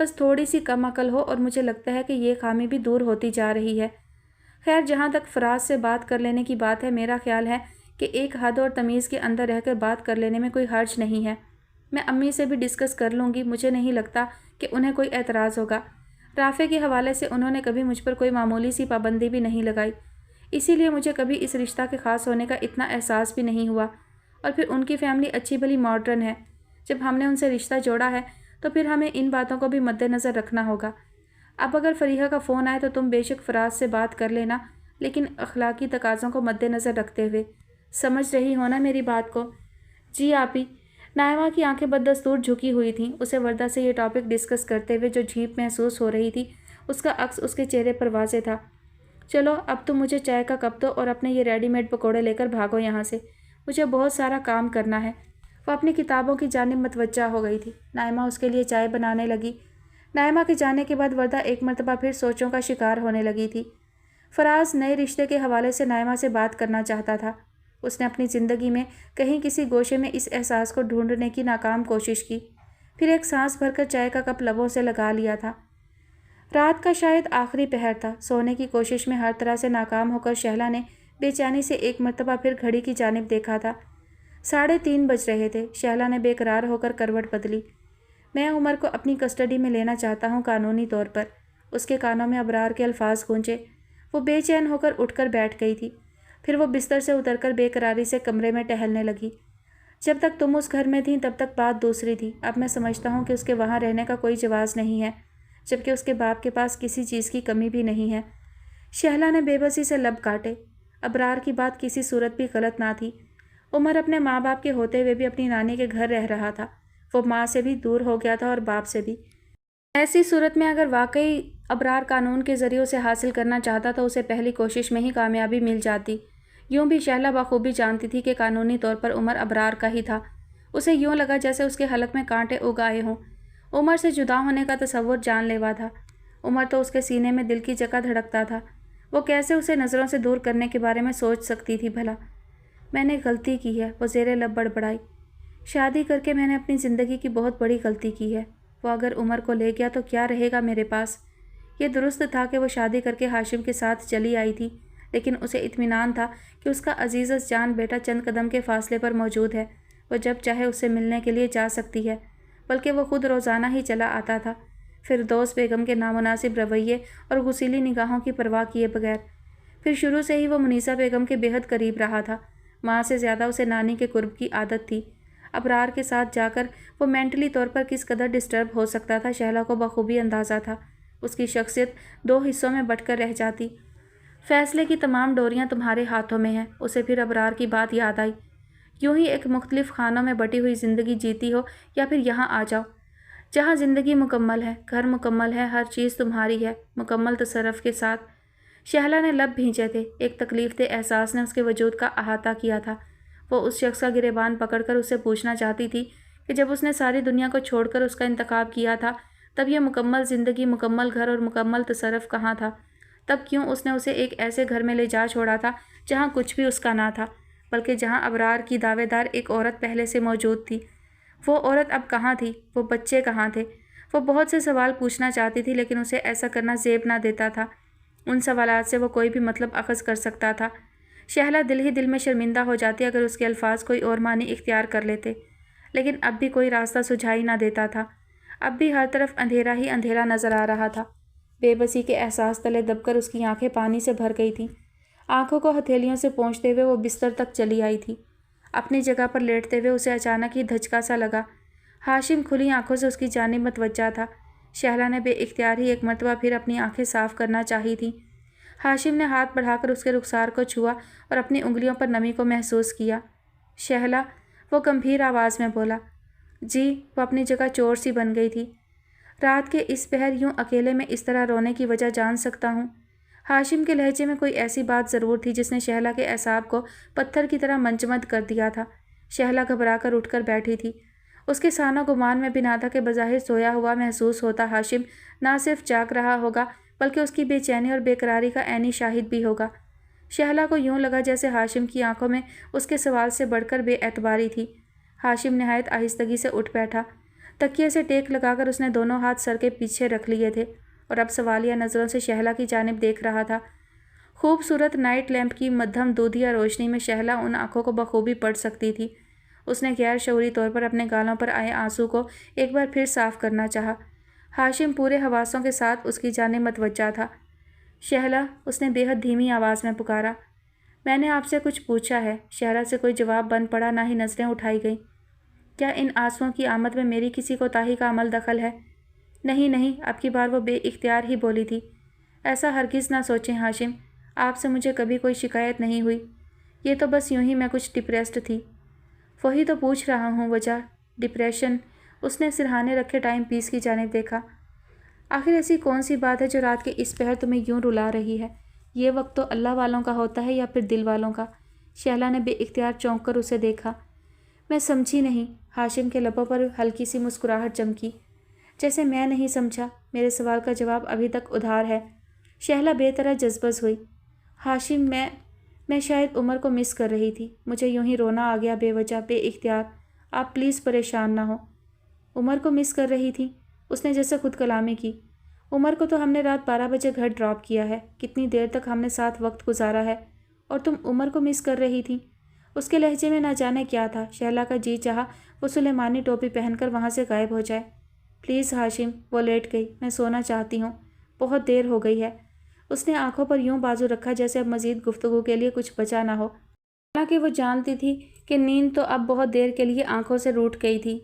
بس تھوڑی سی کم عقل ہو اور مجھے لگتا ہے کہ یہ خامی بھی دور ہوتی جا رہی ہے۔ خیر، جہاں تک فراز سے بات کر لینے کی بات ہے، میرا خیال ہے کہ ایک حد اور تمیز کے اندر رہ کر بات کر لینے میں کوئی حرج نہیں ہے۔ میں امی سے بھی ڈسکس کر لوں گی، مجھے نہیں لگتا کہ انہیں کوئی اعتراض ہوگا۔ رافع کے حوالے سے انہوں نے کبھی مجھ پر کوئی معمولی سی پابندی بھی نہیں لگائی، اسی لیے مجھے کبھی اس رشتہ کے خاص ہونے کا اتنا احساس بھی نہیں ہوا۔ اور پھر ان کی فیملی اچھی بھلی ماڈرن ہے۔ جب ہم نے ان سے رشتہ جوڑا ہے تو پھر ہمیں ان باتوں کو بھی مد نظر رکھنا ہوگا۔ اب اگر فریحہ کا فون آئے تو تم بے شک فراز سے بات کر لینا، لیکن اخلاقی تقاضوں کو مد نظر رکھتے ہوئے۔ سمجھ رہی ہو نا میری بات کو؟ جی آپی۔ نائمہ کی آنکھیں بددستور جھکی ہوئی تھیں۔ اسے وردہ سے یہ ٹاپک ڈسکس کرتے ہوئے جو جھیپ محسوس ہو رہی تھی، اس کا عکس اس کے چہرے پر واضح تھا۔ چلو اب تم مجھے چائے کا کپ دو اور اپنے یہ ریڈی میڈ پکوڑے لے کر بھاگو یہاں سے، مجھے بہت سارا کام کرنا ہے۔ وہ اپنی کتابوں کی جانب متوجہ ہو گئی تھی۔ نائمہ اس کے لیے چائے بنانے لگی۔ نائمہ کے جانے کے بعد وردہ ایک مرتبہ پھر سوچوں کا شکار ہونے لگی تھی۔ فراز نئے رشتے کے حوالے سے نائمہ سے بات کرنا چاہتا تھا۔ اس نے اپنی زندگی میں کہیں کسی گوشے میں اس احساس کو ڈھونڈنے کی ناکام کوشش کی، پھر ایک سانس بھر کر چائے کا کپ لبوں سے لگا لیا تھا۔ رات کا شاید آخری پہر تھا۔ سونے کی کوشش میں ہر طرح سے ناکام ہو کر شہلا نے بے چینی سے ایک مرتبہ پھر گھڑی کی جانب دیکھا تھا۔ 3:30 بج رہے تھے۔ شہلا نے بے قرار ہو کر کروٹ بدلی۔ میں عمر کو اپنی کسٹڈی میں لینا چاہتا ہوں قانونی طور پر۔ اس کے کانوں میں ابرار کے الفاظ گونجے۔ وہ بے چین ہو کر اٹھ کر بیٹھ گئی تھی۔ پھر وہ بستر سے اتر کر بے قراری سے کمرے میں ٹہلنے لگی۔ جب تک تم اس گھر میں تھیں تب تک بات دوسری تھی۔ اب میں سمجھتا ہوں کہ اس کے وہاں رہنے کا کوئی جواز نہیں ہے، جبکہ اس کے باپ کے پاس کسی چیز کی کمی بھی نہیں ہے۔ شہلا نے بے بسی سے لب کاٹے۔ ابرار کی بات کسی صورت بھی غلط نہ تھی۔ عمر اپنے ماں باپ کے ہوتے ہوئے بھی اپنی نانی کے گھر رہ رہا تھا۔ وہ ماں سے بھی دور ہو گیا تھا اور باپ سے بھی۔ ایسی صورت میں اگر واقعی ابرار قانون کے ذریعے اسے حاصل کرنا چاہتا تو اسے پہلی کوشش میں ہی کامیابی مل جاتی۔ یوں بھی شہلا بخوبی جانتی تھی کہ قانونی طور پر عمر ابرار کا ہی تھا۔ اسے یوں لگا جیسے اس کے حلق میں کانٹے اگ آئے ہوں۔ عمر سے جدا ہونے کا تصور جان لیوا تھا۔ عمر تو اس کے سینے میں دل کی جگہ دھڑکتا تھا۔ وہ کیسے اسے نظروں سے دور کرنے کے بارے میں سوچ سکتی تھی بھلا؟ میں نے غلطی کی ہے، وہ زیر لب بڑبڑائی۔ شادی کر کے میں نے اپنی زندگی کی بہت بڑی غلطی کی ہے۔ وہ اگر عمر کو لے گیا تو کیا رہے گا میرے پاس؟ یہ درست تھا کہ وہ شادی کر کے ہاشم کے ساتھ چلی آئی تھی، لیکن اسے اطمینان تھا کہ اس کا عزیز جان بیٹا چند قدم کے فاصلے پر موجود ہے۔ وہ جب چاہے اس سے ملنے کے لیے جا سکتی ہے، بلکہ وہ خود روزانہ ہی چلا آتا تھا، فردوس بیگم کے نامناسب رویے اور غسیلی نگاہوں کی پرواہ کیے بغیر۔ پھر شروع سے ہی وہ منیسہ بیگم کے بے حد قریب رہا تھا۔ ماں سے زیادہ اسے نانی کے قرب کی عادت تھی۔ ابرار کے ساتھ جا کر وہ مینٹلی طور پر کس قدر ڈسٹرب ہو سکتا تھا شہلا کو بخوبی اندازہ تھا۔ اس کی شخصیت 2 حصوں میں بٹ کر رہ جاتی۔ فیصلے کی تمام ڈوریاں تمہارے ہاتھوں میں ہیں۔ اسے پھر ابرار کی بات یاد آئی۔ یوں ہی ایک مختلف خانوں میں بٹی ہوئی زندگی جیتی ہو یا پھر یہاں آ جاؤ، جہاں زندگی مکمل ہے، گھر مکمل ہے، ہر چیز تمہاری ہے، مکمل تصرف کے ساتھ۔ شہلا نے لب بھینچے تھے۔ ایک تکلیف دہ احساس نے اس کے وجود کا احاطہ کیا تھا۔ وہ اس شخص کا گریبان پکڑ کر اس سے پوچھنا چاہتی تھی کہ جب اس نے ساری دنیا کو چھوڑ کر اس کا انتخاب کیا تھا، تب یہ مکمل زندگی، مکمل گھر اور مکمل تصرف کہاں تھا؟ تب کیوں اس نے اسے ایک ایسے گھر میں لے جا چھوڑا تھا جہاں کچھ بھی اس کا نہ تھا، بلکہ جہاں ابرار کی دعوے دار ایک عورت پہلے سے موجود تھی؟ وہ عورت اب کہاں تھی؟ وہ بچے کہاں تھے؟ وہ بہت سے سوال پوچھنا چاہتی تھی، لیکن اسے ایسا کرنا زیب نہ دیتا تھا۔ ان سوالات سے وہ کوئی بھی مطلب اخذ کر سکتا تھا۔ شہلا دل ہی دل میں شرمندہ ہو جاتی اگر اس کے الفاظ کوئی اور معنی اختیار کر لیتے، لیکن اب بھی کوئی راستہ سجھائی نہ دیتا تھا۔ اب بھی ہر طرف اندھیرا ہی اندھیرا نظر آ رہا تھا۔ بے بسی کے احساس تلے دب کر اس کی آنکھیں پانی سے بھر گئی تھیں۔ آنکھوں کو ہتھیلیوں سے پونچھتے ہوئے وہ بستر تک چلی آئی تھی۔ اپنی جگہ پر لیٹتے ہوئے اسے اچانک ہی دھچکا سا لگا۔ ہاشم کھلی آنکھوں سے اس کی جانب متوجہ تھا۔ شہلا نے بے اختیار ہی ایک مرتبہ پھر اپنی آنکھیں صاف کرنا چاہی تھیں۔ ہاشم نے ہاتھ بڑھا کر اس کے رخسار کو چھوا اور اپنی انگلیوں پر نمی کو محسوس کیا۔ شہلا، وہ گمبھیر آواز میں بولا۔ جی، وہ اپنی جگہ چور سی بن گئی تھی۔ رات کے اس پہر یوں اکیلے میں اس طرح رونے کی وجہ جان سکتا ہوں؟ ہاشم کے لہجے میں کوئی ایسی بات ضرور تھی جس نے شہلا کے اعصاب کو پتھر کی طرح منجمد کر دیا تھا۔ شہلا گھبرا کر اٹھ کر بیٹھی تھی۔ اس کے سانو گمان میں بنا تھا کہ بظاہر سویا ہوا محسوس ہوتا ہاشم نہ صرف جاگ رہا ہوگا بلکہ اس کی بے چینی اور بے قراری کا عینی شاہد بھی ہوگا۔ شہلا کو یوں لگا جیسے ہاشم کی آنکھوں میں اس کے سوال سے بڑھ کر بے اعتباری تھی۔ ہاشم نہایت آہستگی سے اٹھ بیٹھا۔ تکیے سے ٹیک لگا کر اس نے دونوں ہاتھ سر کے پیچھے رکھ لیے تھے اور اب سوالیہ نظروں سے شہلا کی جانب دیکھ رہا تھا۔ خوبصورت نائٹ لیمپ کی مدھم دودھیا روشنی میں شہلا ان آنکھوں کو بخوبی پڑھ سکتی تھی۔ اس نے غیر شعوری طور پر اپنے گالوں پر آئے آنسو کو ایک بار پھر صاف کرنا چاہا۔ ہاشم پورے حواسوں کے ساتھ اس کی جانب متوجہ تھا۔ شہلا، اس نے بے حد دھیمی آواز میں پکارا۔ میں نے آپ سے کچھ پوچھا ہے۔ شہلا سے کوئی جواب بن پڑا، نہ ہی نظریں اٹھائی گئیں۔ کیا ان آنسوؤں کی آمد میں میری کسی کوتاہی کا عمل دخل ہے؟ نہیں نہیں، اب کی بار وہ بے اختیار ہی بولی تھی۔ ایسا ہرگز نہ سوچیں ہاشم، آپ سے مجھے کبھی کوئی شکایت نہیں ہوئی، یہ تو بس یوں ہی میں کچھ ڈپریسڈ تھی۔ وہی تو پوچھ رہا ہوں، وجہ؟ ڈپریشن؟ اس نے سرہانے رکھے ٹائم پیس کی جانب دیکھا۔ آخر ایسی کون سی بات ہے جو رات کے اس پہر تمہیں یوں رلا رہی ہے؟ یہ وقت تو اللہ والوں کا ہوتا ہے یا پھر دل والوں کا؟ شہلا نے بے اختیار چونک کر اسے دیکھا۔ میں سمجھی نہیں۔ ہاشم کے لبوں پر ہلکی سی مسکراہٹ چمکی۔ جیسے میں نہیں سمجھا؟ میرے سوال کا جواب ابھی تک ادھار ہے۔ شہلا بے طرح جذبز ہوئی۔ ہاشم، میں شاید عمر کو مس کر رہی تھی، مجھے یوں ہی رونا آ گیا بے وجہ، بے اختیار۔ آپ پلیز پریشان نہ ہو۔ عمر کو مس کر رہی تھی؟ اس نے جیسے خود کلامی کی۔ عمر کو تو ہم نے رات 12 بجے گھر ڈراپ کیا ہے، کتنی دیر تک ہم نے ساتھ وقت گزارا ہے، اور تم عمر کو مس کر رہی تھی؟ اس کے لہجے میں نہ جانے کیا تھا۔ شہلا کا جی چاہا وہ سلیمانی ٹوپی پہن کر وہاں سے غائب ہو جائے۔ پلیز ہاشم، وہ لیٹ گئی، میں سونا چاہتی ہوں، بہت دیر ہو گئی ہے۔ اس نے آنکھوں پر یوں بازو رکھا جیسے اب مزید گفتگو کے لیے کچھ بچا نہ ہو، حالانکہ وہ جانتی تھی کہ نیند تو اب بہت دیر کے لیے آنکھوں سے روٹھ گئی تھی۔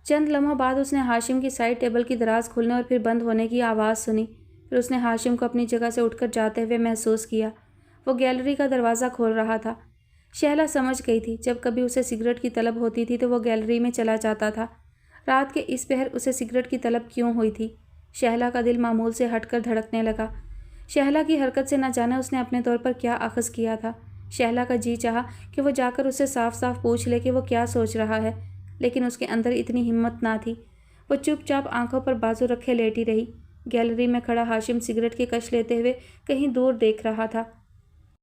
چند لمحوں بعد اس نے ہاشم کی سائڈ ٹیبل کی دراز کھلنے اور پھر بند ہونے کی آواز سنی۔ پھر اس نے ہاشم کو اپنی جگہ سے اٹھ کر جاتے ہوئے محسوس کیا۔ وہ گیلری کا دروازہ کھول رہا تھا۔ شہلا سمجھ گئی تھی، جب کبھی اسے سگریٹ کی طلب ہوتی تھی تو وہ گیلری میں چلا جاتا تھا۔ رات کے اس پہر اسے سگریٹ کی طلب کیوں ہوئی تھی؟ شہلا کا دل معمول سے ہٹ کر دھڑکنے لگا۔ شہلا کی حرکت سے نہ جانے اس نے اپنے طور پر کیا اخذ کیا تھا۔ شہلا کا جی چاہا کہ وہ جا کر اسے صاف صاف پوچھ لے کہ وہ کیا سوچ رہا ہے، لیکن اس کے اندر اتنی ہمت نہ تھی۔ وہ چپ چاپ آنکھوں پر بازو رکھے لیٹی رہی۔ گیلری میں کھڑا ہاشم سگریٹ کی کش لیتے ہوئے کہیں دور دیکھ رہا تھا۔